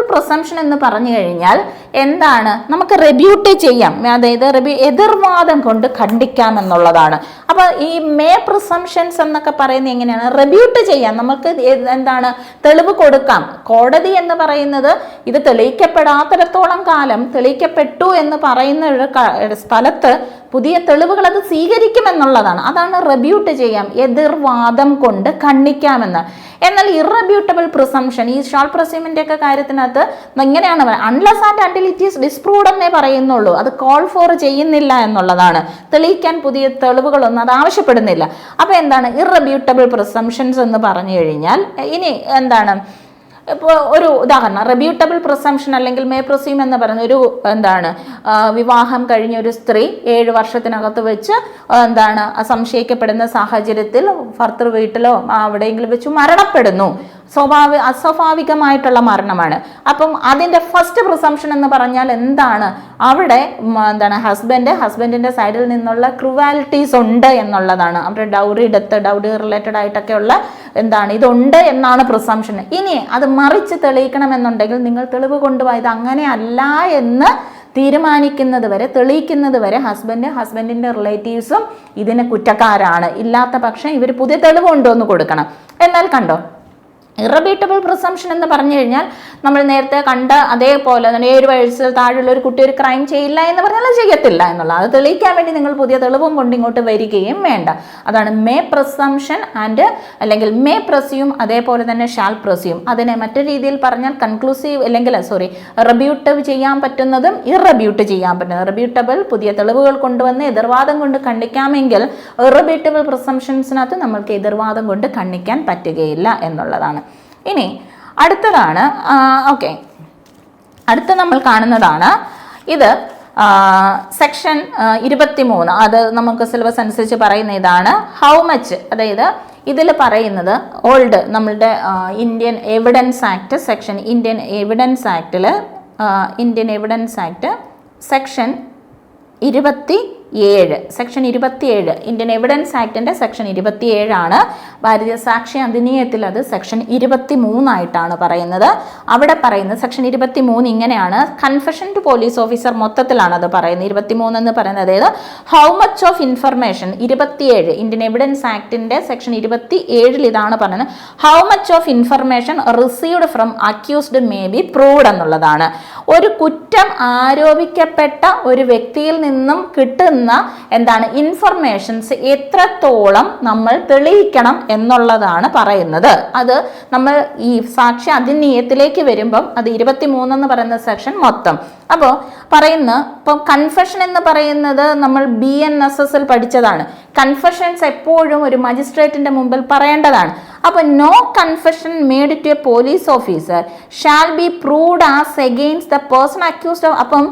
പ്രിസംഷൻ എന്ന് പറഞ്ഞു കഴിഞ്ഞാൽ എന്താണ്, നമുക്ക് റെബ്യൂട്ട് ചെയ്യാം, അതായത് എതിർവാദം കൊണ്ട് ഖണ്ഡിക്കാം എന്നുള്ളതാണ്. അപ്പോൾ ഈ മേ പ്രിസംഷൻസ് എന്നൊക്കെ പറയുന്നത് എങ്ങനെയാണ്, റെബ്യൂട്ട് ചെയ്യാം, നമുക്ക് എന്താണ് തെളിവ് കൊടുക്കാം. കോടതി എന്ന് പറയുന്നത് ഇത് തെളിയിക്കപ്പെടാത്തിടത്തോളം കാലം തെളിയിക്കപ്പെട്ടു എന്ന് പറയുന്ന ഒരു സ്ഥലത്ത് പുതിയ തെളിവുകൾ അത് സ്വീകരിക്കുമെന്നുള്ളതാണ്. അതാണ് റെബ്യൂട്ട് ചെയ്യാം, എതിർവാദം കൊണ്ട് ഖണ്ഡിക്കാമെന്ന്. എന്നാൽ ഇറബ്യൂട്ടബിൾ പ്രിസംഷൻ, ഈ ഷാൾ പ്രസ്യൂമിന്റെ ഒക്കെ കാര്യത്തിനകത്ത് ഇങ്ങനെയാണ്, unless and until it is disproved എന്നേ പറയുന്നുള്ളൂ. അത് കോൾ ഫോർ ചെയ്യുന്നില്ല എന്നുള്ളതാണ്. തെളിയിക്കാൻ പുതിയ തെളിവുകളൊന്നും അത് ആവശ്യപ്പെടുന്നില്ല. അപ്പോൾ എന്താണ് ഇറബ്യൂട്ടബിൾ പ്രിസംഷൻസ് എന്ന് പറഞ്ഞു കഴിഞ്ഞാൽ, ഇനി എന്താണ്, ഇപ്പോൾ ഒരു ഉദാഹരണം, റെബ്യൂട്ടബിൾ പ്രിസംഷൻ അല്ലെങ്കിൽ മേ പ്രസ്യൂം എന്ന് പറയുന്ന ഒരു എന്താണ്, വിവാഹം കഴിഞ്ഞ ഒരു സ്ത്രീ 7 വർഷത്തിനകത്ത് വെച്ച് എന്താണ് സംശയിക്കപ്പെടുന്ന സാഹചര്യത്തിൽ ഭർത്തൃ വീട്ടിലോ എവിടെയെങ്കിലും വെച്ച് മരണപ്പെടുന്നു. അസ്വാഭാവികമായിട്ടുള്ള മരണമാണ്. അപ്പം അതിൻ്റെ ഫസ്റ്റ് പ്രിസംഷൻ എന്ന് പറഞ്ഞാൽ എന്താണ്, അവിടെ എന്താണ് ഹസ്ബൻഡിൻ്റെ സൈഡിൽ നിന്നുള്ള ക്രൂവാലിറ്റീസ് ഉണ്ട് എന്നുള്ളതാണ്. അവരുടെ ഡൗറി റിലേറ്റഡ് ആയിട്ടൊക്കെയുള്ള എന്താണ് ഇതുണ്ട് എന്നാണ് പ്രിസംഷൻ. ഇനി അത് മറിച്ച് തെളിയിക്കണമെന്നുണ്ടെങ്കിൽ നിങ്ങൾ തെളിവ് കൊണ്ടുപോയത് അങ്ങനെയല്ല എന്ന് തെളിയിക്കുന്നത് വരെ ഹസ്ബൻഡിൻ്റെ റിലേറ്റീവ്സും ഇതിന് കുറ്റക്കാരാണ്. ഇല്ലാത്ത പക്ഷം ഇവർ പുതിയ തെളിവ് കൊണ്ടുവന്ന് കൊടുക്കണം. എന്നാൽ കണ്ടോ, ഇറബ്യൂട്ടബിൾ പ്രിസംഷൻ എന്ന് പറഞ്ഞു കഴിഞ്ഞാൽ നമ്മൾ നേരത്തെ കണ്ട അതേപോലെ തന്നെ 7 വയസ്സിൽ താഴെയുള്ള ഒരു കുട്ടി ഒരു ക്രൈം ചെയ്യില്ല എന്ന് പറഞ്ഞാൽ ചെയ്യത്തില്ല എന്നുള്ളത്. അത് തെളിയിക്കാൻ വേണ്ടി നിങ്ങൾ പുതിയ തെളിവും കൊണ്ട് ഇങ്ങോട്ട് വരികയും വേണ്ട. അതാണ് മേ പ്രിസംഷൻ ആൻഡ് അല്ലെങ്കിൽ മേ പ്രസ്യൂം, അതേപോലെ തന്നെ ഷാൽ പ്രസ്യൂം. അതിനെ മറ്റൊരു രീതിയിൽ പറഞ്ഞാൽ കൺക്ലൂസീവ് അല്ലെങ്കിൽ റെബ്യൂട്ടബിൾ ചെയ്യാൻ പറ്റുന്നതും ഇറബ്യൂട്ട് ചെയ്യാൻ പറ്റുന്നത്. റെബ്യൂട്ടബിൾ പുതിയ തെളിവുകൾ കൊണ്ടുവന്ന് എതിർവാദം കൊണ്ട് ഖണ്ഡിക്കാമെങ്കിൽ ഇറബ്യൂട്ടബിൾ പ്രിസംഷൻസിനകത്ത് നമ്മൾക്ക് എതിർവാദം കൊണ്ട് ഖണ്ഡിക്കാൻ പറ്റുകയില്ല എന്നുള്ളതാണ്. ഇനി അടുത്തതാണ്, അടുത്ത നമ്മൾ കാണുന്നതാണ് ഇത് സെക്ഷൻ 23. അത് നമുക്ക് സിലബസ് അനുസരിച്ച് പറയുന്ന ഇതാണ് ഹൗ മച്ച്. അതായത് ഇതിൽ പറയുന്നത് നമ്മളുടെ Indian evidence act Indian evidence act section 27 Indian evidence ആക്ടിൻ്റെ സെക്ഷൻ 27 ആണ്. ഭാരതീയ സാക്ഷി അധിനിയമത്തിൽ അത് സെക്ഷൻ 23 ആയിട്ടാണ് പറയുന്നത്. അവിടെ പറയുന്നത് സെക്ഷൻ 23 ഇങ്ങനെയാണ്, കൺഫെഷൻ ടു പോലീസ് ഓഫീസർ മൊത്തത്തിലാണ് അത് പറയുന്നത്. 23 എന്ന് പറയുന്നത് അതായത് how much of information, 27 Indian evidence ആക്ടിൻ്റെ സെക്ഷൻ 27 ഇതാണ് പറയുന്നത്, how much of information received from accused may be proved എന്നുള്ളതാണ്. ഒരു കുറ്റം ആരോപിക്കപ്പെട്ട ഒരു വ്യക്തിയിൽ നിന്നും കിട്ടുന്ന എന്താണ് ഇൻഫർമേഷൻസ് എത്രത്തോളം നമ്മൾ തെളിയിക്കണം എന്നുള്ളതാണ് പറയുന്നത്. അത് നമ്മൾ ഈ സാക്ഷി അധിനിയമത്തിലേക്ക് വരുമ്പം അത് 23 എന്ന് പറയുന്ന സെക്ഷൻ മൊത്തം. അപ്പോൾ ഇപ്പം കൺഫെഷൻ എന്ന് പറയുന്നത് നമ്മൾ BNSSൽ പഠിച്ചതാണ്. കൺഫെഷൻസ് എപ്പോഴും ഒരു മജിസ്ട്രേറ്റിന്റെ മുമ്പിൽ പറയേണ്ടതാണ്. അപ്പോൾ no confession made to a police officer shall be proved as against the person accused of. അപ്പം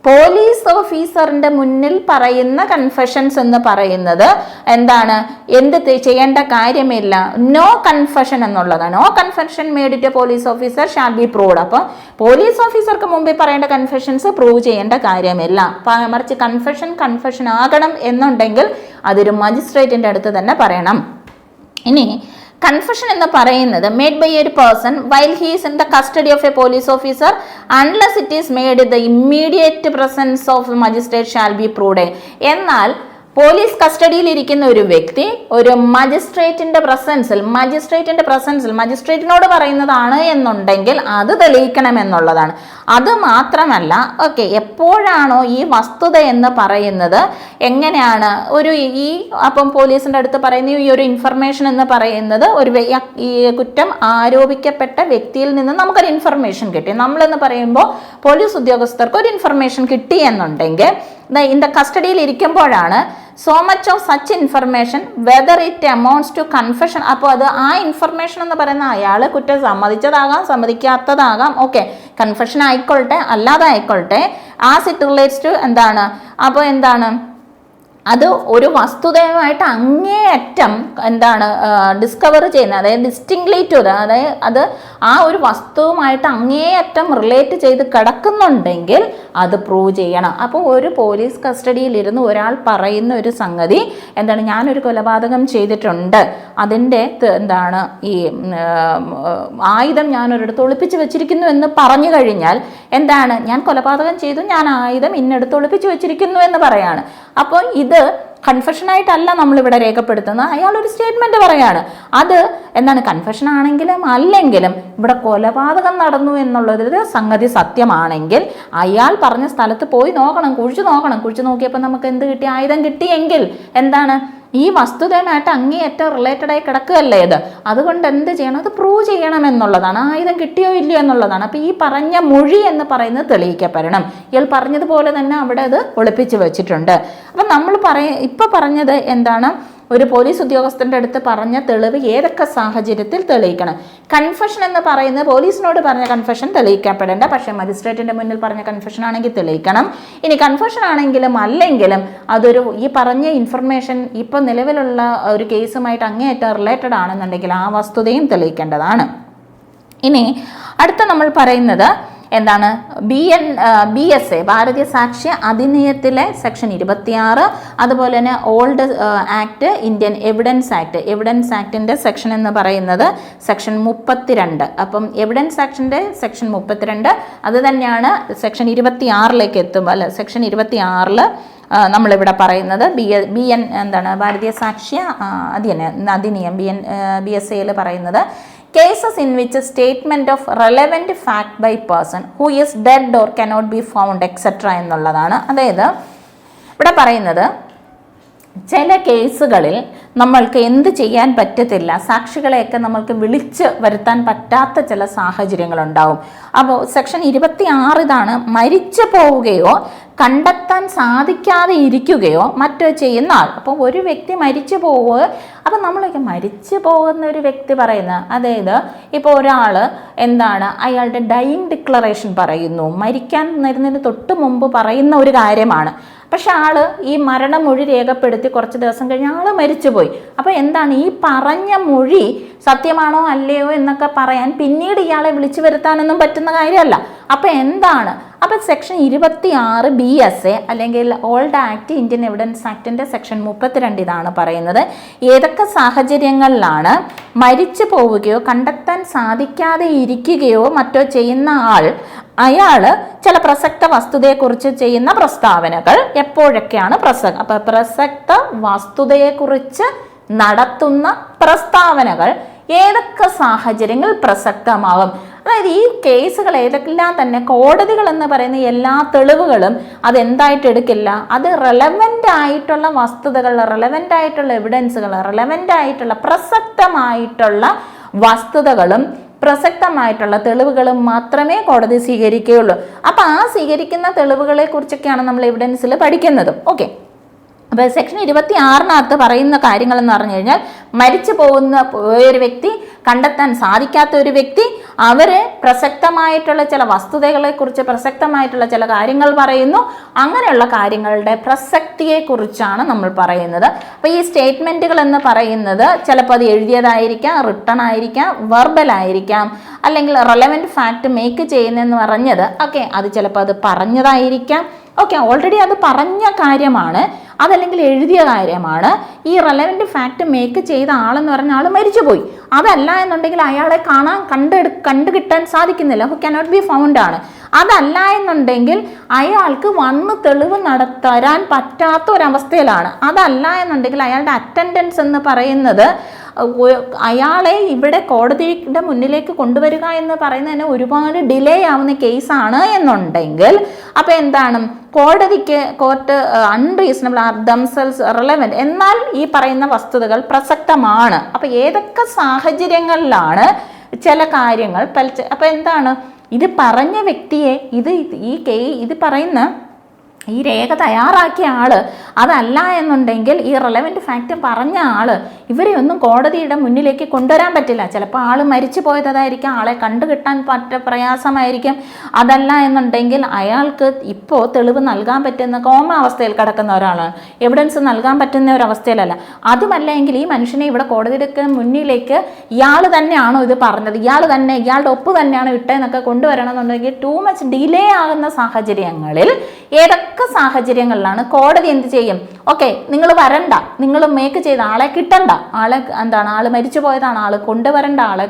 പോലീസ് ഓഫീസറിന്റെ മുന്നിൽ പറയുന്ന കൺഫെഷൻസ് എന്ന് പറയുന്നത് എന്താണ്, ചെയ്യേണ്ട കാര്യമില്ല, നോ കൺഫെഷൻ എന്നുള്ളതാണ്. No confession made to police officer shall be proved. അപ്പോൾ പോലീസ് ഓഫീസർക്ക് മുമ്പിൽ പറയേണ്ട കൺഫെഷൻസ് പ്രൂവ് ചെയ്യേണ്ട കാര്യമില്ല. മറിച്ച് കൺഫെഷൻ ആകണം എന്നുണ്ടെങ്കിൽ അതൊരു മജിസ്ട്രേറ്റിന്റെ അടുത്ത് തന്നെ പറയണം. ഇനി കൺഫെഷൻ എന്ന് പറയുന്നത് made by a person while he is in the custody of a police officer unless it is made in the immediate presence of magistrate shall be proved. എന്നാൽ പോലീസ് കസ്റ്റഡിയിൽ ഇരിക്കുന്ന ഒരു വ്യക്തി ഒരു മജിസ്ട്രേറ്റിന്റെ പ്രസൻസിൽ മജിസ്ട്രേറ്റിനോട് പറയുന്നതാണ് എന്നുണ്ടെങ്കിൽ അത് തെളിയിക്കണം എന്നുള്ളതാണ്. അത് മാത്രമല്ല എപ്പോഴാണോ ഈ വസ്തുത എന്ന് പറയുന്നത് എങ്ങനെയാണ് അപ്പം പോലീസിന്റെ അടുത്ത് പറയുന്ന ഈ ഒരു ഇൻഫർമേഷൻ എന്ന് പറയുന്നത് ഈ കുറ്റം ആരോപിക്കപ്പെട്ട വ്യക്തിയിൽ നിന്ന് നമുക്കൊരു ഇൻഫർമേഷൻ കിട്ടി. നമ്മളെന്ന് പറയുമ്പോൾ പോലീസ് ഉദ്യോഗസ്ഥർക്ക് ഒരു ഇൻഫർമേഷൻ കിട്ടി എന്നുണ്ടെങ്കിൽ ഇൻ ദ കസ്റ്റഡിയിൽ ഇരിക്കുമ്പോഴാണ് so much of such information whether it amounts to confession. അപ്പോൾ അത് ആ ഇൻഫർമേഷൻ എന്ന് പറയുന്ന അയാൾ കുറ്റം സമ്മതിച്ചതാകാം സമ്മതിക്കാത്തതാകാം, ഓക്കെ, കൺഫെഷൻ ആയിക്കൊള്ളട്ടെ അല്ലാതെ ആയിക്കൊള്ളട്ടെ, ആസ് ഇറ്റ് റിലേറ്റ്സ് ടു എന്താണ്, അപ്പോൾ എന്താണ് അത് ഒരു വസ്തുതയുമായിട്ട് അങ്ങേയറ്റം എന്താണ് ഡിസ്കവർ ചെയ്യുന്നത്, അതായത് ഡിസ്റ്റിങ്ക്ലി ടു അതായത് അത് ആ ഒരു വസ്തുവുമായിട്ട് അങ്ങേയറ്റം റിലേറ്റ് ചെയ്ത് കിടക്കുന്നുണ്ടെങ്കിൽ അത് പ്രൂവ് ചെയ്യണം. അപ്പോൾ ഒരു പോലീസ് കസ്റ്റഡിയിലിരുന്ന് ഒരാൾ പറയുന്ന ഒരു സംഗതി എന്താണ്, ഞാനൊരു കൊലപാതകം ചെയ്തിട്ടുണ്ട്, അതിൻ്റെ എന്താണ് ഈ ആയുധം ഞാനൊരിടത്ത് ഒളിപ്പിച്ച് വെച്ചിരിക്കുന്നു എന്ന് പറഞ്ഞു കഴിഞ്ഞാൽ എന്താണ്, ഞാൻ കൊലപാതകം ചെയ്തു, ഞാൻ ആയുധം ഇന്നടുത്ത് ഒളിപ്പിച്ച് വെച്ചിരിക്കുന്നു എന്ന് പറയാണ്. അപ്പോൾ ഇത് കൺഫെഷനായിട്ടല്ല നമ്മളിവിടെ രേഖപ്പെടുത്തുന്നത്, അയാളൊരു സ്റ്റേറ്റ്മെന്റ് പറയാണ്. അത് എന്താണ്, കൺഫെഷൻ ആണെങ്കിലും അല്ലെങ്കിലും ഇവിടെ കൊലപാതകം നടന്നു എന്നുള്ളൊരു സംഗതി സത്യമാണെങ്കിൽ അയാൾ പറഞ്ഞ സ്ഥലത്ത് പോയി നോക്കണം, കുഴിച്ചു നോക്കിയപ്പോൾ നമുക്ക് എന്ത് കിട്ടി, ആയുധം കിട്ടിയെങ്കിൽ എന്താണ്, ഈ വസ്തുതയുമായിട്ട് അങ്ങേയറ്റം റിലേറ്റഡ് ആയി കിടക്കുകയല്ലേ ഇത്. അതുകൊണ്ട് എന്ത് ചെയ്യണം, അത് പ്രൂവ് ചെയ്യണം എന്നുള്ളതാണ്, ആയുധം കിട്ടിയോ ഇല്ലയോ എന്നുള്ളതാണ്. അപ്പോൾ ഈ പറഞ്ഞ മൊഴി എന്ന് പറയുന്നത് തെളിയിക്കപ്പെടണം. ഇയാൾ പറഞ്ഞതുപോലെ തന്നെ അവിടെ അത് ഒളിപ്പിച്ച് വെച്ചിട്ടുണ്ട്. അപ്പം നമ്മൾ ഇപ്പം പറഞ്ഞത് എന്താണ്, ഒരു പോലീസ് ഉദ്യോഗസ്ഥൻ്റെ അടുത്ത് പറഞ്ഞ തെളിവ് ഏതൊക്കെ സാഹചര്യത്തിൽ തെളിയിക്കണം. കൺഫെഷൻ എന്ന് പറയുന്നത് പോലീസിനോട് പറഞ്ഞ കൺഫെഷൻ തെളിയിക്കപ്പെടേണ്ട, പക്ഷേ മജിസ്ട്രേറ്റിൻ്റെ മുന്നിൽ പറഞ്ഞ കൺഫെഷൻ ആണെങ്കിൽ തെളിയിക്കണം. ഇനി കൺഫെഷൻ ആണെങ്കിലും അല്ലെങ്കിലും അതൊരു ഈ പറഞ്ഞ ഇൻഫർമേഷൻ ഇപ്പം നിലവിലുള്ള ഒരു കേസുമായിട്ട് അങ്ങേയറ്റം റിലേറ്റഡ് ആണെന്നുണ്ടെങ്കിൽ ആ വസ്തുതയും ഇനി അടുത്ത നമ്മൾ പറയുന്നത് എന്താണ്, BSA ഭാരതീയ സാക്ഷ്യ അധിനിയമത്തിലെ സെക്ഷൻ 26, അതുപോലെ തന്നെ ഓൾഡ് ആക്ട്, ഇന്ത്യൻ എവിഡൻസ് ആക്ടിൻ്റെ സെക്ഷൻ എന്ന് പറയുന്നത് സെക്ഷൻ 32. അപ്പം എവിഡൻസ് ആക്ടിൻ്റെ സെക്ഷൻ 32 അത് തന്നെയാണ് സെക്ഷൻ 26 എത്തുമ്പോൾ, അല്ല സെക്ഷൻ 26 നമ്മളിവിടെ പറയുന്നത് എന്താണ്, ഭാരതീയ സാക്ഷ്യ അധിനിയം BSA പറയുന്നത് cases in which a statement of relevant fact by person who is dead or cannot be found etc. എന്നുള്ളതാണ്. അതായത് ഇവിടെ പറയുന്നത് ചില കേസുകളിൽ നമ്മൾക്ക് എന്ത് ചെയ്യാൻ പറ്റത്തില്ല, സാക്ഷികളെയൊക്കെ നമ്മൾക്ക് വിളിച്ച് വരുത്താൻ പറ്റാത്ത ചില സാഹചര്യങ്ങളുണ്ടാവും. അപ്പോൾ സെക്ഷൻ 26 ഇതാണ്, മരിച്ചു പോവുകയോ കണ്ടെത്താൻ സാധിക്കാതെ ഇരിക്കുകയോ മറ്റോ ചെയ്യുന്ന ആൾ. അപ്പോൾ ഒരു വ്യക്തി മരിച്ചു പോവുക, അപ്പം നമ്മളൊക്കെ മരിച്ചു പോകുന്ന ഒരു വ്യക്തി പറയുന്ന, അതായത് ഇപ്പോൾ ഒരാൾ എന്താണ് അയാളുടെ ഡൈയിങ് ഡിക്ലറേഷൻ പറയുന്നു, മരിക്കാൻ വരുന്നതിന് തൊട്ട് മുമ്പ് പറയുന്ന ഒരു കാര്യമാണ്. പക്ഷെ ആള് ഈ മരണമൊഴി രേഖപ്പെടുത്തി കുറച്ച് ദിവസം കഴിഞ്ഞ് ആള് മരിച്ചുപോയി. അപ്പോൾ എന്താണ്, ഈ പറഞ്ഞ മൊഴി സത്യമാണോ അല്ലയോ എന്നൊക്കെ പറയാൻ പിന്നീട് ഇയാളെ വിളിച്ചു വരുത്താനൊന്നും പറ്റുന്ന കാര്യമല്ല. അപ്പോൾ എന്താണ്, അപ്പോൾ സെക്ഷൻ 26 BSA അല്ലെങ്കിൽ ഓൾഡ് ആക്ട്, ഇന്ത്യൻ എവിഡൻസ് ആക്ടിൻ്റെ സെക്ഷൻ 32 ഇതാണ് പറയുന്നത്. ഏതൊക്കെ സാഹചര്യങ്ങളിലാണ് മരിച്ചു പോവുകയോ കണ്ടെത്താൻ സാധിക്കാതെ ഇരിക്കുകയോ മറ്റോ ചെയ്യുന്ന അയാൾ ചില പ്രസക്ത വസ്തുതയെക്കുറിച്ച് ചെയ്യുന്ന പ്രസ്താവനകൾ എപ്പോഴൊക്കെയാണ് അപ്പോൾ പ്രസക്ത വസ്തുതയെക്കുറിച്ച് നടത്തുന്ന പ്രസ്താവനകൾ ഏതൊക്കെ സാഹചര്യങ്ങൾ പ്രസക്തമാകും. അതായത് ഈ കേസുകൾ ഏതെല്ലാം തന്നെ കോടതികൾ എന്ന് പറയുന്ന എല്ലാ തെളിവുകളും അതെന്തായിട്ട് എടുക്കില്ല, അത് റെലവൻ്റ് ആയിട്ടുള്ള വസ്തുതകൾ, റെലവൻ്റ് ആയിട്ടുള്ള എവിഡൻസുകൾ, റെലവൻ്റ് ആയിട്ടുള്ള പ്രസക്തമായിട്ടുള്ള വസ്തുതകളും പ്രസക്തമായിട്ടുള്ള തെളിവുകളും മാത്രമേ കോടതി സ്വീകരിക്കുകയുള്ളൂ. അപ്പോൾ ആ സ്വീകരിക്കുന്ന തെളിവുകളെ കുറിച്ചൊക്കെയാണ് നമ്മൾ എവിഡൻസിൽ പഠിക്കുന്നത്. ഓക്കെ, അപ്പോൾ സെക്ഷൻ 26 പറയുന്ന കാര്യങ്ങൾ എന്ന് പറഞ്ഞു കഴിഞ്ഞാൽ, മരിച്ചു പോകുന്ന ഒരു വ്യക്തി, കണ്ടെത്താൻ സാധിക്കാത്ത ഒരു വ്യക്തി, അവര് പ്രസക്തമായിട്ടുള്ള ചില വസ്തുതകളെക്കുറിച്ച് പ്രസക്തമായിട്ടുള്ള ചില കാര്യങ്ങൾ പറയുന്നു. അങ്ങനെയുള്ള കാര്യങ്ങളുടെ പ്രസക്തിയെക്കുറിച്ചാണ് നമ്മൾ പറയുന്നത്. അപ്പോൾ ഈ സ്റ്റേറ്റ്മെൻറ്റുകൾ എന്ന് പറയുന്നത് ചിലപ്പോൾ അത് എഴുതിയതായിരിക്കാം, റിട്ടൺ ആയിരിക്കാം, വെർബൽ ആയിരിക്കാം, അല്ലെങ്കിൽ റെലവൻറ്റ് ഫാക്റ്റ് മേക്ക് ചെയ്യുന്നതെന്ന് പറഞ്ഞത് ഓക്കെ, അത് ചിലപ്പോൾ അത് പറഞ്ഞതായിരിക്കാം. ഓക്കെ, ഓൾറെഡി അത് പറഞ്ഞ കാര്യമാണ്, അതല്ലെങ്കിൽ എഴുതിയ കാര്യമാണ്. ഈ റെലവൻറ്റ് ഫാക്റ്റ് മേക്ക് ചെയ്ത ആളെന്ന് പറഞ്ഞ ആൾ മരിച്ചുപോയി. അതല്ല എന്നുണ്ടെങ്കിൽ അയാളെ കണ്ടുകിട്ടാൻ സാധിക്കുന്നില്ല, ഹു കനോട്ട് ബി ഫൗണ്ട് ആണ്. അതല്ല എന്നുണ്ടെങ്കിൽ അയാൾക്ക് വന്ന് തെളിവ് തരാൻ പറ്റാത്ത ഒരവസ്ഥയിലാണ്. അതല്ല എന്നുണ്ടെങ്കിൽ അയാളുടെ അറ്റൻഡൻസ് എന്ന് പറയുന്നത്, അയാളെ ഇവിടെ കോടതിയുടെ മുന്നിലേക്ക് കൊണ്ടുവരിക എന്ന് പറയുന്നതിന് ഒരുപാട് ഡിലേ ആവുന്ന കേസാണ് എന്നുണ്ടെങ്കിൽ അപ്പോൾ എന്താണ്, court unreasonable are themselves relevant, എന്നാൽ ഈ പറയുന്ന വസ്തുതകൾ പ്രസക്തമാണ്. അപ്പോൾ ഏതൊക്കെ സാഹചര്യങ്ങളിലാണ് ചില കാര്യങ്ങൾ അപ്പോൾ എന്താണ്, ഇത് പറഞ്ഞ വ്യക്തിയെ ഇത് പറയുന്ന ഈ രേഖ തയ്യാറാക്കിയ ആള് അതല്ല എന്നുണ്ടെങ്കിൽ ഈ റെലവൻറ്റ് ഫാക്റ്റ് പറഞ്ഞ ആള് ഇവരെ ഒന്നും കോടതിയുടെ മുന്നിലേക്ക് കൊണ്ടുവരാൻ പറ്റില്ല. ചിലപ്പോൾ ആള് മരിച്ചു പോയതായിരിക്കും, ആളെ കണ്ടുകിട്ടാൻ പ്രയാസമായിരിക്കും. അതല്ല എന്നുണ്ടെങ്കിൽ അയാൾക്ക് ഇപ്പോൾ തെളിവ് നൽകാൻ പറ്റുന്ന കോമാവസ്ഥയിൽ കിടക്കുന്ന ഒരാളാണ്, എവിഡൻസ് നൽകാൻ പറ്റുന്ന ഒരവസ്ഥയിലല്ല. അതുമല്ലെങ്കിൽ ഈ മനുഷ്യനെ ഇവിടെ കോടതിയുടെ മുന്നിലേക്ക് ഇയാൾ തന്നെയാണോ ഇത് പറഞ്ഞത്, ഇയാളുടെ ഒപ്പ് തന്നെയാണോ ഇട്ടതെന്നൊക്കെ കൊണ്ടുവരണമെന്നുണ്ടെങ്കിൽ ടൂ മച്ച് ഡിലേ ആകുന്ന സാഹചര്യങ്ങളിൽ ഏതൊക്കെ സാഹചര്യങ്ങളിലാണ് കോടതി എന്ത് ചെയ്യും? ഓക്കെ, നിങ്ങൾ വരണ്ട, നിങ്ങൾ മേക്ക് ചെയ്ത ആളെ കിട്ടണ്ട, ആള് മരിച്ചു പോയതാണ്, ആള് കൊണ്ടുവരണ്ട, ആളെ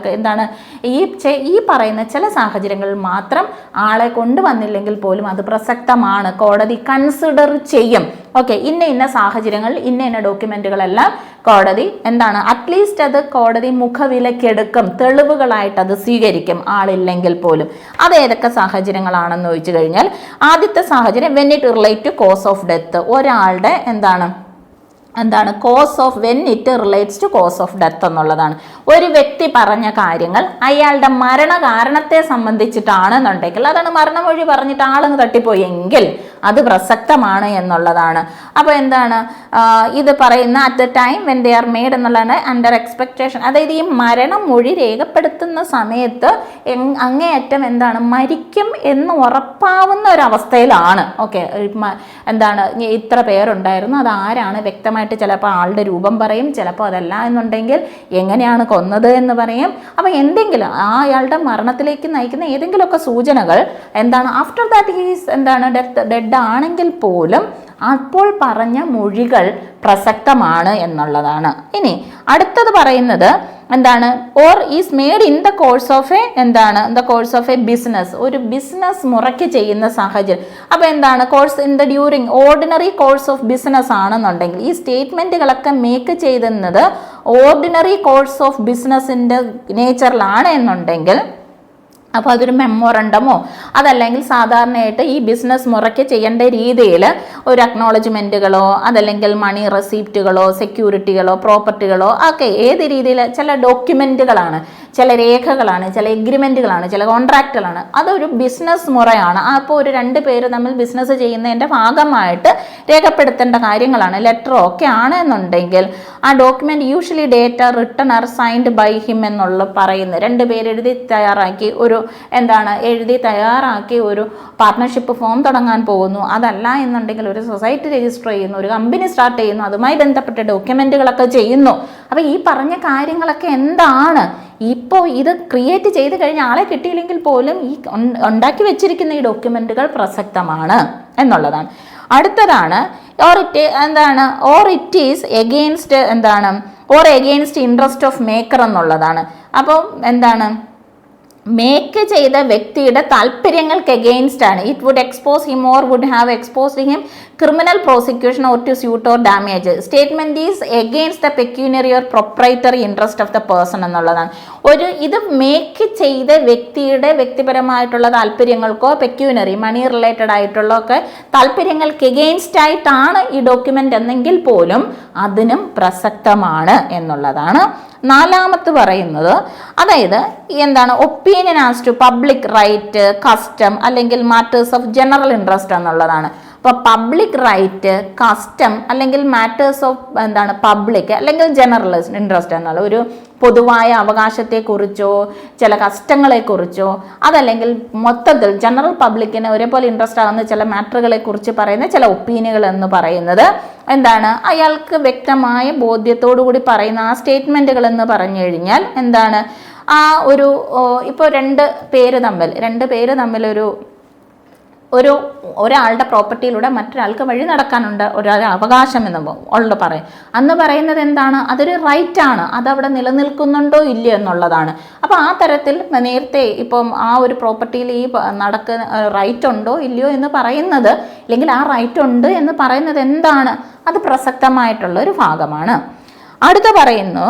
ഈ പറയുന്ന ചില സാഹചര്യങ്ങളിൽ മാത്രം ആളെ കൊണ്ടുവന്നില്ലെങ്കിൽ പോലും അത് പ്രസക്തമാണ്, കോടതി കൺസിഡർ ചെയ്യും. ഓക്കെ, ഇന്ന സാഹചര്യങ്ങളിൽ ഇന്ന ഡോക്യുമെന്റുകളെല്ലാം കോടതി അറ്റ്ലീസ്റ്റ് അത് കോടതി മുഖവിലക്കെടുക്കും, തെളിവുകളായിട്ട് അത് സ്വീകരിക്കും ആളില്ലെങ്കിൽ പോലും. അത് ഏതൊക്കെ സാഹചര്യങ്ങളാണെന്ന് ചോദിച്ചു കഴിഞ്ഞാൽ, ആദ്യത്തെ സാഹചര്യം when it relate to cause of death. ഒരാളുടെ cause of when it relates to cause of death എന്നുള്ളതാണ്. ഒരു വ്യക്തി പറഞ്ഞ കാര്യങ്ങൾ അയാളുടെ മരണകാരണത്തെ സംബന്ധിച്ചിട്ടാണെന്നുണ്ടെങ്കിൽ, അതാണ് മരണമൊഴി പറഞ്ഞിട്ട് ആളങ്ങ് തട്ടിപ്പോയി എങ്കിൽ അത് പ്രസക്തമാണ് എന്നുള്ളതാണ്. അപ്പോൾ ഇത് പറയുന്ന at the time when they are made എന്നുള്ളതാണ് അണ്ടർ എക്സ്പെക്ടേഷൻ. അതായത് ഈ മരണമൊഴി രേഖപ്പെടുത്തുന്ന സമയത്ത് അങ്ങേയറ്റം മരിക്കും എന്ന് ഉറപ്പാവുന്ന ഒരവസ്ഥയിലാണ്. ഓക്കെ, ഇത്ര പേരുണ്ടായിരുന്നു, അത് ആരാണ് വ്യക്തമായിട്ട് ചിലപ്പോൾ ആളുടെ രൂപം പറയും, ചിലപ്പോൾ അതല്ല എന്നുണ്ടെങ്കിൽ എങ്ങനെയാണ് കൊന്നത് എന്ന് പറയും. അപ്പോൾ എന്തെങ്കിലും അയാളുടെ മരണത്തിലേക്ക് നയിക്കുന്ന ഏതെങ്കിലുമൊക്കെ സൂചനകൾ ആഫ്റ്റർ ദാറ്റ് ഹീസ് ഡെഡ് ആണെങ്കിൽ പോലും അപ്പോൾ പറഞ്ഞ മൊഴികൾ പ്രസക്തമാണ് എന്നുള്ളതാണ്. ഇനി അടുത്തത് പറയുന്നത് or is made in the course of A business. ഒരു ബിസിനസ് മുറയ്ക്ക് ചെയ്യുന്ന സാഹചര്യം. അപ്പോൾ course in the during ordinary course of business ആണെന്നുണ്ടെങ്കിൽ ഈ സ്റ്റേറ്റ്മെന്റുകളൊക്കെ മേക്ക് ചെയ്യുന്നത് ഓർഡിനറി കോഴ്സ് ഓഫ് ബിസിനസിന്റെ നേച്ചറിലാണ് എന്നുണ്ടെങ്കിൽ, അപ്പോൾ അതൊരു മെമ്മോറണ്ടമോ അതല്ലെങ്കിൽ സാധാരണയായിട്ട് ഈ ബിസിനസ് മുറയ്ക്ക് ചെയ്യേണ്ട രീതിയിൽ ഒരു അക്നോളജ്മെൻറ്റുകളോ അതല്ലെങ്കിൽ മണി റെസീപ്റ്റുകളോ സെക്യൂരിറ്റികളോ പ്രോപ്പർട്ടികളോ ഒക്കെ ഏത് രീതിയിൽ ചില ഡോക്യുമെൻറ്റുകളാണ്, ചില രേഖകളാണ്, ചില എഗ്രിമെൻറ്റുകളാണ്, ചില കോൺട്രാക്റ്റുകളാണ്. അതൊരു ബിസിനസ് മുറയാണ്. അപ്പോൾ ഒരു രണ്ട് പേര് തമ്മിൽ ബിസിനസ് ചെയ്യുന്നതിൻ്റെ ഭാഗമായിട്ട് രേഖപ്പെടുത്തേണ്ട കാര്യങ്ങളാണ്, ലെറ്ററോ ഒക്കെ ആണെന്നുണ്ടെങ്കിൽ ആ document usually dated written or signed by him എന്നുള്ള പറയുന്നത് രണ്ട് പേര് എഴുതി തയ്യാറാക്കി ഒരു പാർട്ട്ണർഷിപ്പ് ഫോം തുടങ്ങാൻ പോകുന്നു. അതല്ല എന്നുണ്ടെങ്കിൽ ഒരു സൊസൈറ്റി രജിസ്റ്റർ ചെയ്യുന്നു, ഒരു കമ്പനി സ്റ്റാർട്ട് ചെയ്യുന്നു, അതുമായി ബന്ധപ്പെട്ട ഡോക്യുമെൻറ്റുകളൊക്കെ ചെയ്യുന്നു. അപ്പോൾ ഈ പറഞ്ഞ കാര്യങ്ങളൊക്കെ ഇപ്പോൾ ഇത് ക്രിയേറ്റ് ചെയ്ത് കഴിഞ്ഞ ആളെ കിട്ടിയില്ലെങ്കിൽ പോലും ഈ ഉണ്ടാക്കി വെച്ചിരിക്കുന്ന ഈ ഡോക്യുമെൻറ്റുകൾ പ്രസക്തമാണ് എന്നുള്ളതാണ്. അടുത്തതാണ് or it is against interest of maker എന്നുള്ളതാണ്. അപ്പോൾ മേക്ക് ചെയ്ത വ്യക്തിയുടെ താല്പര്യങ്ങൾക്ക് എഗെയിൻസ്റ്റ് ആണ്. It would expose him or would have exposed him criminal prosecution or to suit or damage. Statement is against the pecuniary or proprietary interest of the person എന്നുള്ളതാണ്. ഇത് make ചെയ്ത വ്യക്തിയുടെ വ്യക്തിപരമായിട്ടുള്ള താല്പര്യങ്ങൾക്കോ പെക്യൂനറി മണി റിലേറ്റഡ് ആയിട്ടുള്ള ഒക്കെ താല്പര്യങ്ങൾക്ക് എഗെയിൻസ്റ്റ് ആയിട്ടാണ് ഈ ഡോക്യുമെന്റ് എന്നെങ്കിൽ പോലും അതിനും പ്രസക്തമാണ് എന്നുള്ളതാണ്. നാലാമത് പറയുന്നത് opinion as to public right, custom അല്ലെങ്കിൽ മാറ്റേഴ്സ് ഓഫ് ജനറൽ ഇൻട്രസ്റ്റ് എന്നുള്ളതാണ്. അപ്പോൾ പബ്ലിക് റൈറ്റ്, കസ്റ്റം അല്ലെങ്കിൽ മാറ്റേഴ്സ് ഓഫ് പബ്ലിക് അല്ലെങ്കിൽ ജനറൽ ഇൻട്രസ്റ്റ് എന്നുള്ള ഒരു പൊതുവായ അവകാശത്തെക്കുറിച്ചോ ചില കസ്റ്റങ്ങളെക്കുറിച്ചോ അതല്ലെങ്കിൽ മൊത്തത്തിൽ ജനറൽ പബ്ലിക്കിന് ഒരേപോലെ ഇൻട്രസ്റ്റ് ആകുന്ന ചില മാറ്ററുകളെ കുറിച്ച് പറയുന്ന ചില ഒപ്പീനിയനുകൾ എന്ന് പറയുന്നത് അയാൾക്ക് വ്യക്തമായ ബോധ്യത്തോടുകൂടി പറയുന്ന ആ സ്റ്റേറ്റ്മെൻറ്റുകൾ എന്ന് പറഞ്ഞു കഴിഞ്ഞാൽ ഇപ്പോൾ രണ്ട് പേര് തമ്മിൽ ഒരാളുടെ പ്രോപ്പർട്ടിയിലൂടെ മറ്റൊരാൾക്ക് വഴി നടക്കാനുണ്ട്, ഒരാളുടെ അവകാശം എന്ന് പറയും. അന്ന് പറയുന്നത് അതൊരു റൈറ്റാണ്, അതവിടെ നിലനിൽക്കുന്നുണ്ടോ ഇല്ലയോ എന്നുള്ളതാണ്. അപ്പോൾ ആ തരത്തിൽ നേരത്തെ ഇപ്പം ആ ഒരു പ്രോപ്പർട്ടിയിൽ ഈ റൈറ്റ് ഉണ്ടോ ഇല്ലയോ എന്ന് പറയുന്നത്, അല്ലെങ്കിൽ ആ റൈറ്റ് ഉണ്ട് എന്ന് പറയുന്നത് അത് പ്രസക്തമായിട്ടുള്ള ഒരു ഭാഗമാണ്. അടുത്ത പറയുന്നു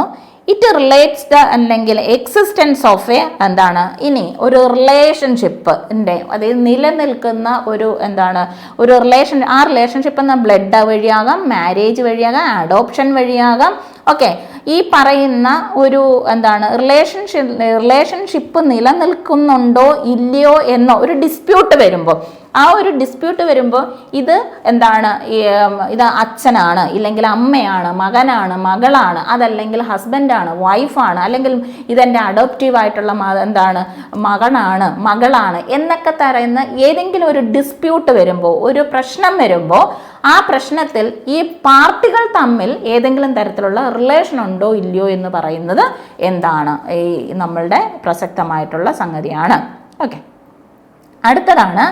ഇറ്റ് റിലേറ്റ്സ് ദ അല്ലെങ്കിൽ എക്സിസ്റ്റൻസ് ഓഫ് ഇനി ഒരു റിലേഷൻഷിപ്പിൻ്റെ അതായത് നിലനിൽക്കുന്ന ഒരു റിലേഷൻഷിപ്പ് എന്ന ബ്ലഡ് വഴിയാകാം, മാരേജ് വഴിയാകാം, അഡോപ്ഷൻ വഴിയാകാം. ഓക്കെ, ഈ പറയുന്ന ഒരു റിലേഷൻഷിപ്പ് നിലനിൽക്കുന്നുണ്ടോ ഇല്ലയോ എന്നോ ഒരു ഡിസ്പ്യൂട്ട് വരുമ്പോൾ ആ ഒരു ഡിസ്പ്യൂട്ട് വരുമ്പോൾ ഇത് എന്താണ്, ഇത് അച്ഛനാണ്, ഇല്ലെങ്കിൽ അമ്മയാണ്, മകനാണ്, മകളാണ്, അതല്ലെങ്കിൽ ഹസ്ബൻഡാണ്, വൈഫാണ്, അല്ലെങ്കിൽ ഇതെൻ്റെ അഡോപ്റ്റീവായിട്ടുള്ള എന്താണ് മകനാണ്, മകളാണ് എന്നൊക്കെ പറയുന്ന ഏതെങ്കിലും ഒരു ഡിസ്പ്യൂട്ട് വരുമ്പോൾ, ഒരു പ്രശ്നം വരുമ്പോൾ ആ പ്രശ്നത്തിൽ ഈ പാർട്ടികൾ തമ്മിൽ ഏതെങ്കിലും തരത്തിലുള്ള റിലേഷൻ ഉണ്ടോ ഇല്ലയോ എന്ന് പറയുന്നത് എന്താണ്, ഈ നമ്മളുടെ പ്രസക്തമായിട്ടുള്ള സംഗതിയാണ്. ഓക്കെ, അടുത്തതാണ്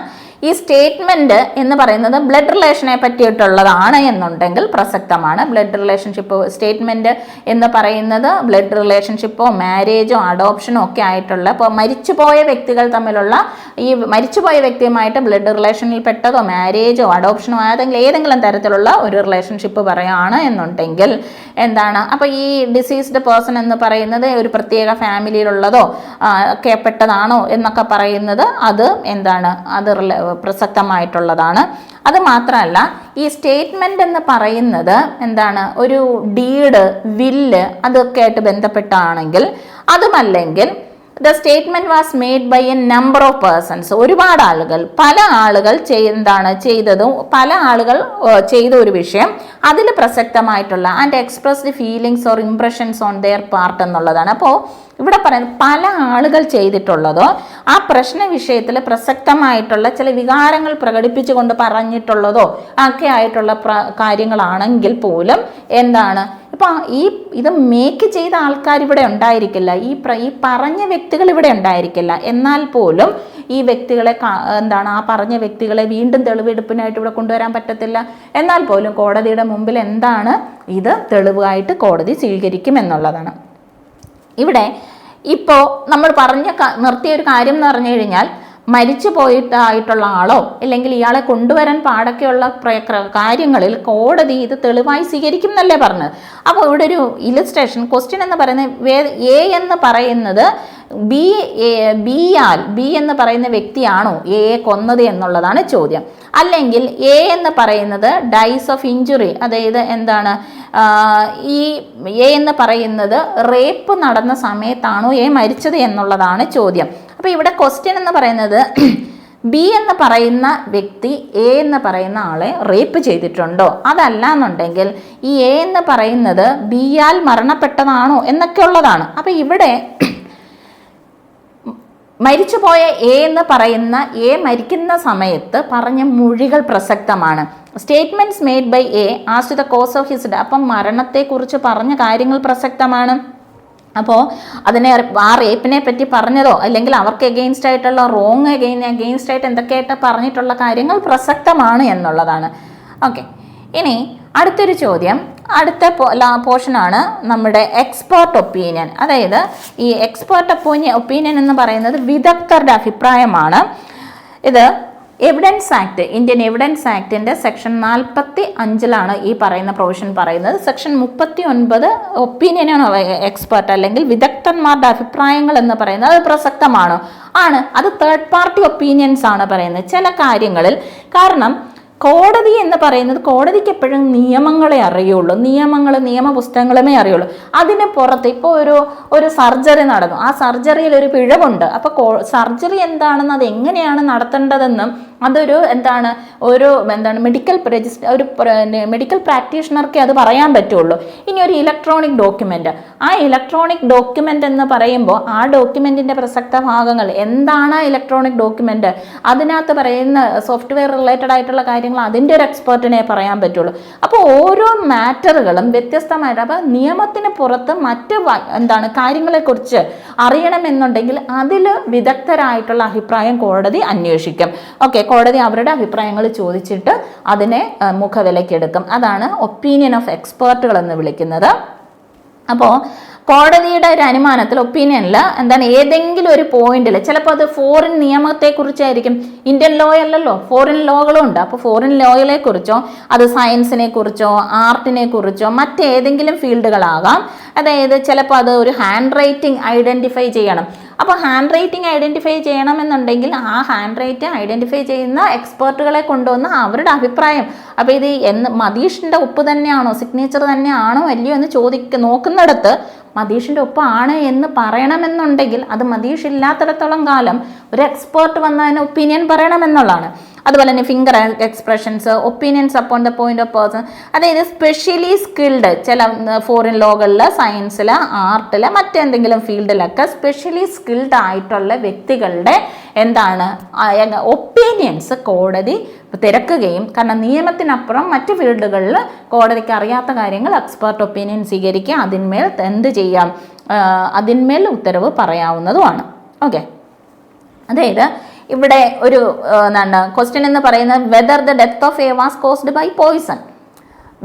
ഈ സ്റ്റേറ്റ്മെൻറ്റ് എന്ന് പറയുന്നത് ബ്ലഡ് റിലേഷനെ പറ്റിയിട്ടുള്ളതാണ് എന്നുണ്ടെങ്കിൽ പ്രസക്തമാണ്. ബ്ലഡ് റിലേഷൻഷിപ്പ് സ്റ്റേറ്റ്മെൻറ്റ് എന്ന് പറയുന്നത് ബ്ലഡ് റിലേഷൻഷിപ്പോ മാരേജോ അഡോപ്ഷനോ ഒക്കെ ആയിട്ടുള്ള, ഇപ്പോൾ മരിച്ചുപോയ വ്യക്തികൾ തമ്മിലുള്ള ഈ മരിച്ചുപോയ വ്യക്തിയുമായിട്ട് ബ്ലഡ് റിലേഷനിൽ പെട്ടതോ മാരേജോ അഡോപ്ഷനോ ഏതെങ്കിലും തരത്തിലുള്ള ഒരു റിലേഷൻഷിപ്പ് പറയുകയാണ് എന്നുണ്ടെങ്കിൽ എന്താണ്, അപ്പോൾ ഈ ഡിസീസ്ഡ് പേഴ്സൺ എന്ന് പറയുന്നത് ഒരു പ്രത്യേക ഫാമിലിയിലുള്ളതോ ഒക്കെ പെട്ടതാണോ എന്നൊക്കെ പറയുന്നത് അത് എന്താണ്, അത് പ്രസക്തമായിട്ടുള്ളതാണ്. അത് മാത്രമല്ല ഈ സ്റ്റേറ്റ്മെന്റ് എന്ന് പറയുന്നത് എന്താണ്, ഒരു ഡീഡ്, വില്ല് അതൊക്കെ ആയിട്ട് ബന്ധപ്പെട്ടാണെങ്കിൽ, അതുമല്ലെങ്കിൽ the statement was made by a number of persons, ഒരുപാട് ആളുകൾ, പല ആളുകൾ പല ആളുകൾ ചെയ്ത ഒരു വിഷയം അതിൽ പ്രസക്തമായിട്ടുള്ള and expressed feelings or impressions on their part എന്നുള്ളതാണ്. അപ്പോൾ ഇവിടെ പറയുന്നത് പല ആളുകൾ ചെയ്തിട്ടുള്ളതോ ആ പ്രശ്ന വിഷയത്തിൽ പ്രസക്തമായിട്ടുള്ള ചില വികാരങ്ങൾ പ്രകടിപ്പിച്ചുകൊണ്ട് പറഞ്ഞിട്ടുള്ളതോ ഒക്കെ ആയിട്ടുള്ള കാര്യങ്ങളാണെങ്കിൽ പോലും എന്താണ്, ഇപ്പം ഇത് മേക്ക് ചെയ്ത ആൾക്കാർ ഇവിടെ ഉണ്ടായിരിക്കില്ല, ഈ പറഞ്ഞ വ്യക്തികൾ ഇവിടെ ഉണ്ടായിരിക്കില്ല, എന്നാൽ പോലും ഈ വ്യക്തികളെ എന്താണ്, ആ പറഞ്ഞ വ്യക്തികളെ വീണ്ടും തെളിവെടുപ്പിനായിട്ട് ഇവിടെ കൊണ്ടുവരാൻ പറ്റത്തില്ല, എന്നാൽ പോലും കോടതിയുടെ മുമ്പിൽ എന്താണ്, ഇത് തെളിവായിട്ട് കോടതി സ്വീകരിക്കും എന്നുള്ളതാണ്. ഇവിടെ ഇപ്പോൾ നമ്മൾ നിർത്തിയ ഒരു കാര്യം എന്ന് പറഞ്ഞു കഴിഞ്ഞാൽ, മരിച്ചു പോയിട്ടായിട്ടുള്ള ആളോ അല്ലെങ്കിൽ ഇയാളെ കൊണ്ടുവരാൻ പാടൊക്കെയുള്ള കാര്യങ്ങളിൽ കോടതി ഇത് തെളിവായി സ്വീകരിക്കും എന്നല്ലേ പറഞ്ഞത്. അപ്പോൾ ഇവിടെ ഒരു ഇലിസ്ട്രേഷൻ ക്വസ്റ്റ്യൻ എന്ന് പറയുന്നത് എ എന്ന് പറയുന്നത് ബി എന്ന് പറയുന്ന വ്യക്തിയാണോ എയെ കൊന്നത് എന്നുള്ളതാണ് ചോദ്യം. അല്ലെങ്കിൽ എ എന്ന് പറയുന്നത് ഡൈസ് ഓഫ് ഇഞ്ചുറി, അതായത് എന്താണ്, ഈ എ എന്ന് പറയുന്നത് റേപ്പ് നടന്ന സമയത്താണോ എ മരിച്ചത് എന്നുള്ളതാണ് ചോദ്യം. അപ്പോൾ ഇവിടെ ക്വസ്റ്റ്യൻ എന്ന് പറയുന്നത് ബി എന്ന് പറയുന്ന വ്യക്തി എ എന്ന് പറയുന്ന ആളെ റേപ്പ് ചെയ്തിട്ടുണ്ടോ, അതല്ല എന്നുണ്ടെങ്കിൽ ഈ എ എന്ന് പറയുന്നത് ബിയാൽ മരണപ്പെട്ടതാണോ എന്നൊക്കെ ഉള്ളതാണ്. അപ്പോൾ ഇവിടെ മരിച്ചുപോയ എ എന്ന് പറയുന്ന എ മരിക്കുന്ന സമയത്ത് പറഞ്ഞ മൊഴികൾ പ്രസക്തമാണ്. Statements made by a as to the cause of his death, അപ്പം മരണത്തെക്കുറിച്ച് പറഞ്ഞ കാര്യങ്ങൾ പ്രസക്തമാണ്. അപ്പോൾ അതിനെ ആ റേപ്പിനെ പറ്റി പറഞ്ഞതോ അല്ലെങ്കിൽ അവർക്ക് എഗെയിൻസ്റ്റ് ആയിട്ടുള്ള റോങ് എഗെയിൻസ്റ്റ് ആയിട്ട് എന്തൊക്കെയായിട്ട് പറഞ്ഞിട്ടുള്ള കാര്യങ്ങൾ പ്രസക്തമാണ് എന്നുള്ളതാണ്. ഓക്കെ, ഇനി അടുത്തൊരു ചോദ്യം, അടുത്ത പോർഷനാണ് നമ്മുടെ എക്സ്പേർട്ട് ഒപ്പീനിയൻ. അതായത് ഈ എക്സ്പേർട്ട് ഒപ്പീനിയൻ എന്ന് പറയുന്നത് വിദഗ്ധരുടെ അഭിപ്രായമാണ്. ഇത് എവിഡൻസ് ആക്ട്, ഇന്ത്യൻ എവിഡൻസ് ആക്ടിൻ്റെ സെക്ഷൻ 45 ഈ പറയുന്ന പ്രൊവിഷൻ പറയുന്നത്. സെക്ഷൻ 39 ഒപ്പീനിയനാണ് എക്സ്പേർട്ട് അല്ലെങ്കിൽ വിദഗ്ധന്മാരുടെ അഭിപ്രായങ്ങൾ എന്ന് പറയുന്നത്. അത് പ്രസക്തമാണോ? ആണ്. അത് തേർഡ് പാർട്ടി ഒപ്പീനിയൻസ് ആണ് പറയുന്നത് ചില കാര്യങ്ങളിൽ. കാരണം കോടതി എന്ന് പറയുന്നത് കോടതിക്ക് എപ്പോഴും നിയമങ്ങളെ അറിയുള്ളൂ, നിയമപുസ്തകങ്ങളുമേ അറിയുള്ളൂ. അതിന് പുറത്ത് ഇപ്പോൾ ഒരു സർജറി നടന്നു, ആ സർജറിയിൽ ഒരു പിഴവുണ്ട്. അപ്പോൾ സർജറി എന്താണെന്ന്, അത് എങ്ങനെയാണ് നടത്തേണ്ടതെന്നും അതൊരു മെഡിക്കൽ പ്രാക്ടീഷണർക്ക് അത് പറയാൻ പറ്റുള്ളൂ. ഇനി ഒരു ഇലക്ട്രോണിക് ഡോക്യുമെന്റ്, ആ ഇലക്ട്രോണിക് ഡോക്യുമെന്റ് എന്ന് പറയുമ്പോൾ ആ ഡോക്യുമെന്റിന്റെ പ്രസക്ത ഭാഗങ്ങൾ എന്താണ്, ഇലക്ട്രോണിക് ഡോക്യുമെന്റ് അതിനകത്ത് പറയുന്ന സോഫ്റ്റ്വെയർ റിലേറ്റഡ് ആയിട്ടുള്ള കാര്യങ്ങൾ അതിൻ്റെ ഒരു എക്സ്പെർട്ടിനെ പറയാൻ പറ്റുള്ളൂ. അപ്പോൾ ഓരോ മാറ്ററുകളും വ്യത്യസ്തമായിട്ട്, അപ്പോൾ നിയമത്തിന് പുറത്ത് മറ്റ് കാര്യങ്ങളെക്കുറിച്ച് അറിയണമെന്നുണ്ടെങ്കിൽ അതിൽ വിദഗ്ധരായിട്ടുള്ള അഭിപ്രായം കോടതി അന്വേഷിക്കും. ഓക്കെ, കോടതി അവരുടെ അഭിപ്രായങ്ങൾ ചോദിച്ചിട്ട് അതിനെ മുഖവിലക്കെടുക്കും. അതാണ് ഒപ്പീനിയൻ ഓഫ് എക്സ്പേർട്ടുകൾ എന്ന് വിളിക്കുന്നത്. അപ്പോൾ കോടതിയുടെ ഒരു അനുമാനത്തിൽ, ഒപ്പീനിയനിൽ ഏതെങ്കിലും ഒരു പോയിന്റിൽ, ചിലപ്പോൾ അത് ഫോറിൻ നിയമത്തെക്കുറിച്ചായിരിക്കും, ഇന്ത്യൻ ലോ അല്ലല്ലോ, ഫോറിൻ ലോകളും ഉണ്ട്. അപ്പോൾ ഫോറിൻ ലോയിലെ കുറിച്ചോ അത് സയൻസിനെ കുറിച്ചോ ആർട്ടിനെ കുറിച്ചോ മറ്റേതെങ്കിലും ഫീൽഡുകളാകാം. അതായത് ചിലപ്പോൾ അത് ഒരു ഹാൻഡ് റൈറ്റിംഗ് ഐഡൻറ്റിഫൈ ചെയ്യണം. അപ്പോൾ ഹാൻഡ് റൈറ്റിംഗ് ഐഡൻറ്റിഫൈ ചെയ്യണമെന്നുണ്ടെങ്കിൽ ആ ഹാൻഡ് റൈറ്റിംഗ് ഐഡൻറ്റിഫൈ ചെയ്യുന്ന എക്സ്പേർട്ടുകളെ കൊണ്ടുവന്ന് അവരുടെ അഭിപ്രായം, അപ്പോൾ ഇത് മതീഷിൻ്റെ ഒപ്പ് തന്നെയാണോ, സിഗ്നേച്ചർ തന്നെയാണോ അല്ലയോ എന്ന് നോക്കുന്നിടത്ത് മതീഷിൻ്റെ ഒപ്പം ആണ് എന്ന് പറയണമെന്നുണ്ടെങ്കിൽ അത് മതീഷ് ഇല്ലാത്തിടത്തോളം കാലം ഒരു എക്സ്പേർട്ട് വന്ന് അതിന് ഒപ്പീനിയൻ പറയണമെന്നുള്ളതാണ്. അതുപോലെ തന്നെ finger expressions, opinions upon the point of person. അതായത് സ്പെഷ്യലി സ്കിൽഡ് ചില ഫോറിൻ ലോകളിൽ, സയൻസിൽ, ആർട്ടിൽ, മറ്റെന്തെങ്കിലും ഫീൽഡിലൊക്കെ സ്പെഷ്യലി സ്കിൽഡ് ആയിട്ടുള്ള വ്യക്തികളുടെ എന്താണ് ഒപ്പീനിയൻസ് കോടതി തിരക്കുകയും, കാരണം നിയമത്തിനപ്പുറം മറ്റ് ഫീൽഡുകളിൽ കോടതിക്ക് അറിയാത്ത കാര്യങ്ങൾ എക്സ്പെർട്ട് ഒപ്പീനിയൻ സ്വീകരിക്കുക, അതിന്മേൽ എന്ത് ചെയ്യാം, അതിന്മേൽ ഉത്തരവ് പറയാവുന്നതുമാണ്. ഓക്കെ, അതായത് ഇവിടെ ഒരു എന്താണ് ക്വസ്റ്റ്യൻ എന്ന് പറയുന്നത് whether the death of a was caused by poison,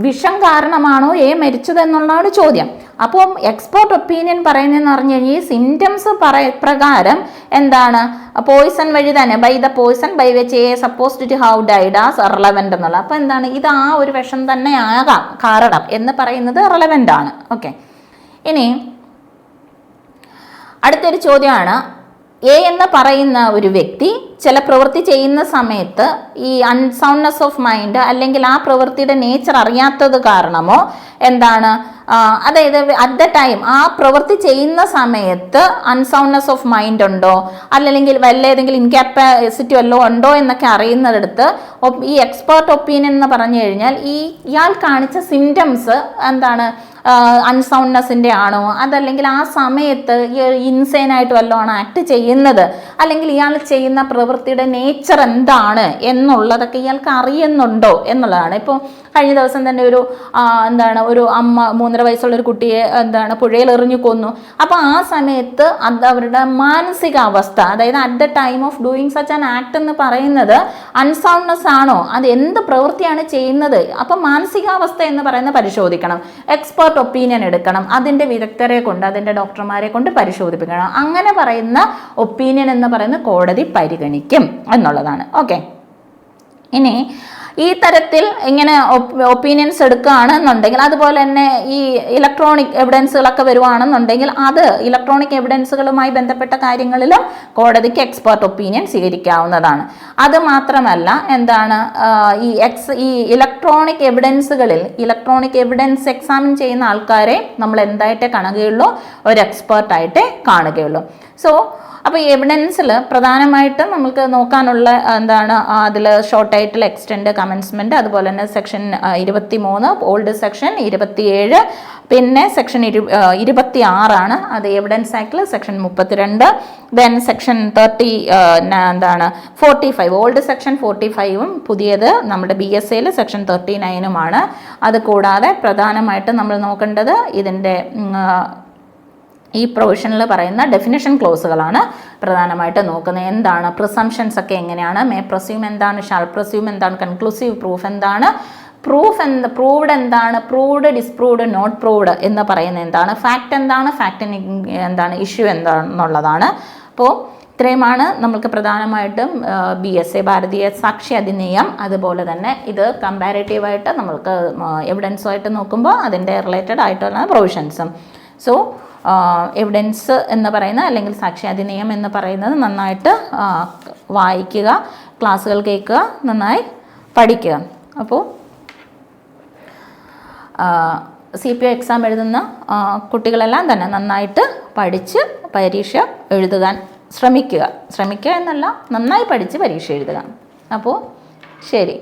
വിഷം കാരണമാണോ എ മരിച്ചത് എന്നുള്ളതാണ് ചോദ്യം. അപ്പം എക്സ്പെർട്ട് ഒപ്പീനിയൻ പറയുന്നതെന്ന് പറഞ്ഞു കഴിഞ്ഞാൽ ഈ സിംറ്റംസ് പ്രകാരം എന്താണ് പോയിസൺ വഴി തന്നെ, ബൈ ദ പോയിസൺ ബൈ വെച്ച് a supposed to have died as relevant എന്നുള്ള, അപ്പം എന്താണ് ഇത് ആ ഒരു വിഷം തന്നെ ആകാം കാരണം എന്ന് പറയുന്നത് റെലവെന്റ് ആണ്. ഓക്കെ, ഇനി അടുത്തൊരു ചോദ്യമാണ്, എ എന്ന് പറയുന്ന ഒരു വ്യക്തി ചില പ്രവൃത്തി ചെയ്യുന്ന സമയത്ത് ഈ അൺസൗണ്ട്നെസ് ഓഫ് മൈൻഡ് അല്ലെങ്കിൽ ആ പ്രവൃത്തിയുടെ നേച്ചർ അറിയാത്തത് കാരണമോ എന്താണ്, അതായത് അറ്റ് ദ ടൈം ആ പ്രവൃത്തി ചെയ്യുന്ന സമയത്ത് അൺസൗണ്ട്നെസ് ഓഫ് മൈൻഡ് ഉണ്ടോ അല്ലെങ്കിൽ വല്ല ഏതെങ്കിലും ഇൻകാപ്പാസിറ്റി വല്ലതും ഉണ്ടോ എന്നൊക്കെ അറിയുന്നിടത്ത് ഈ എക്സ്പെർട്ട് ഒപ്പീനിയൻ എന്ന് പറഞ്ഞു കഴിഞ്ഞാൽ ഇയാൾ കാണിച്ച സിംറ്റംസ് എന്താണ് അൺസൗണ്ട്നെസ്സിൻ്റെ ആണോ, അതല്ലെങ്കിൽ ആ സമയത്ത് ഇൻസൈനായിട്ട് വല്ലതും ആക്ട് ചെയ്യുന്നത്, അല്ലെങ്കിൽ ഇയാൾ ചെയ്യുന്ന പ്രവൃത്തിയുടെ നേച്ചർ എന്താണ് എന്നുള്ളതൊക്കെ ഇയാൾക്ക് അറിയുന്നുണ്ടോ എന്നുള്ളതാണ്. ഇപ്പോൾ കഴിഞ്ഞ ദിവസം തന്നെ ഒരു അമ്മ 3.5 വയസ്സുള്ള ഒരു കുട്ടിയെ പുഴയിൽ എറിഞ്ഞു കൊന്നു. അപ്പോൾ ആ സമയത്ത് അത് അവരുടെ മാനസികാവസ്ഥ, അതായത് at the time of doing such an act എന്ന് പറയുന്നത് അൺസൗണ്ട്നെസ് ആണോ, അത് എന്ത് പ്രവൃത്തിയാണ് ചെയ്യുന്നത്, അപ്പം മാനസികാവസ്ഥ എന്ന് പറയുന്നത് പരിശോധിക്കണം, എക്സ്പെർട്ട് ഒപ്പീനിയൻ എടുക്കണം, അതിൻ്റെ വിദഗ്ധരെ കൊണ്ട്, അതിൻ്റെ ഡോക്ടർമാരെ കൊണ്ട് പരിശോധിപ്പിക്കണം. അങ്ങനെ പറയുന്ന ഒപ്പീനിയൻ എന്ന് പറയുന്നത് കോടതി പരിഗണിക്കും എന്നുള്ളതാണ്. ഓക്കെ, ഇനി ഈ തരത്തിൽ ഇങ്ങനെ ഒപ്പീനിയൻസ് എടുക്കുകയാണെന്നുണ്ടെങ്കിൽ, അതുപോലെ തന്നെ ഈ ഇലക്ട്രോണിക് എവിഡൻസുകളൊക്കെ വരുവാണെന്നുണ്ടെങ്കിൽ അത് ഇലക്ട്രോണിക് എവിഡൻസുകളുമായി ബന്ധപ്പെട്ട കാര്യങ്ങളിലും കോടതിക്ക് എക്സ്പെർട്ട് ഒപ്പീനിയൻ സ്വീകരിക്കാവുന്നതാണ്. അത് മാത്രമല്ല ഈ ഇലക്ട്രോണിക് എവിഡൻസുകളിൽ ഇലക്ട്രോണിക് എവിഡൻസ് എക്സാമിൻ ചെയ്യുന്ന ആൾക്കാരെ നമ്മൾ എന്തായിട്ടേ കാണുകയുള്ളൂ, ഒരു എക്സ്പെർട്ടായിട്ടേ കാണുകയുള്ളൂ. സോ അപ്പോൾ ഈ എവിഡൻസിൽ പ്രധാനമായിട്ടും നമുക്ക് നോക്കാനുള്ള അതിൽ ഷോർട്ട് ടൈറ്റിൽ, എക്സ്റ്റെൻഡ്, കമൻസ്മെൻറ്റ്, അതുപോലെ തന്നെ സെക്ഷൻ 23, ഓൾഡ് സെക്ഷൻ 27, പിന്നെ സെക്ഷൻ 26 അത് എവിഡൻസ് ആക്ടിൽ section 32, then section 45, old section 45ഉം പുതിയത് നമ്മുടെ BSAയിൽ സെക്ഷൻ 39ഉമാണ്. അതുകൂടാതെ പ്രധാനമായിട്ടും നമ്മൾ നോക്കേണ്ടത് ഇതിൻ്റെ ഈ പ്രൊവിഷനിൽ പറയുന്ന ഡെഫിനിഷൻ ക്ലോസുകളാണ് പ്രധാനമായിട്ട് നോക്കുന്നത്. എന്താണ് പ്രിസംഷൻസ് ഒക്കെ എങ്ങനെയാണ്, മേ പ്രസ്യൂം എന്താണ്, ഷാൾ പ്രസ്യൂം എന്താണ്, കൺക്ലൂസീവ് പ്രൂഫ് എന്താണ്, പ്രൂവ്ഡ് എന്താണ്, പ്രൂവ്ഡ്, ഡിസ്പ്രൂവ്ഡ്, നോട്ട് പ്രൂവ്ഡ് എന്ന് പറയുന്നത് എന്താണ്, ഫാക്റ്റ് എന്താണ്, ഫാക്റ്റിന് എന്താണ്, ഇഷ്യൂ എന്താണെന്നുള്ളതാണ്. അപ്പോൾ ഇത്രയുമാണ് നമുക്ക് പ്രധാനമായിട്ടും BSA ഭാരതീയ സാക്ഷി അധിനിയം, അതുപോലെ തന്നെ ഇത് കമ്പാരേറ്റീവായിട്ട് നമ്മൾക്ക് എവിഡൻസുമായിട്ട് നോക്കുമ്പോൾ അതിൻ്റെ റിലേറ്റഡ് ആയിട്ടുള്ള പ്രൊവിഷൻസും. സോ എവിഡൻസ് എന്ന് പറയുന്ന അല്ലെങ്കിൽ സാക്ഷി അധിനിയം എന്ന് പറയുന്നത് നന്നായിട്ട് വായിക്കുക, ക്ലാസ്സുകൾ കേൾക്കുക, നന്നായി പഠിക്കുക. അപ്പോൾ CPO എക്സാം എഴുതുന്ന കുട്ടികളെല്ലാം തന്നെ നന്നായിട്ട് പഠിച്ച് പരീക്ഷ എഴുതുവാൻ ശ്രമിക്കുക എന്നല്ല, നന്നായി പഠിച്ച് പരീക്ഷ എഴുതുക. അപ്പോൾ ശരി.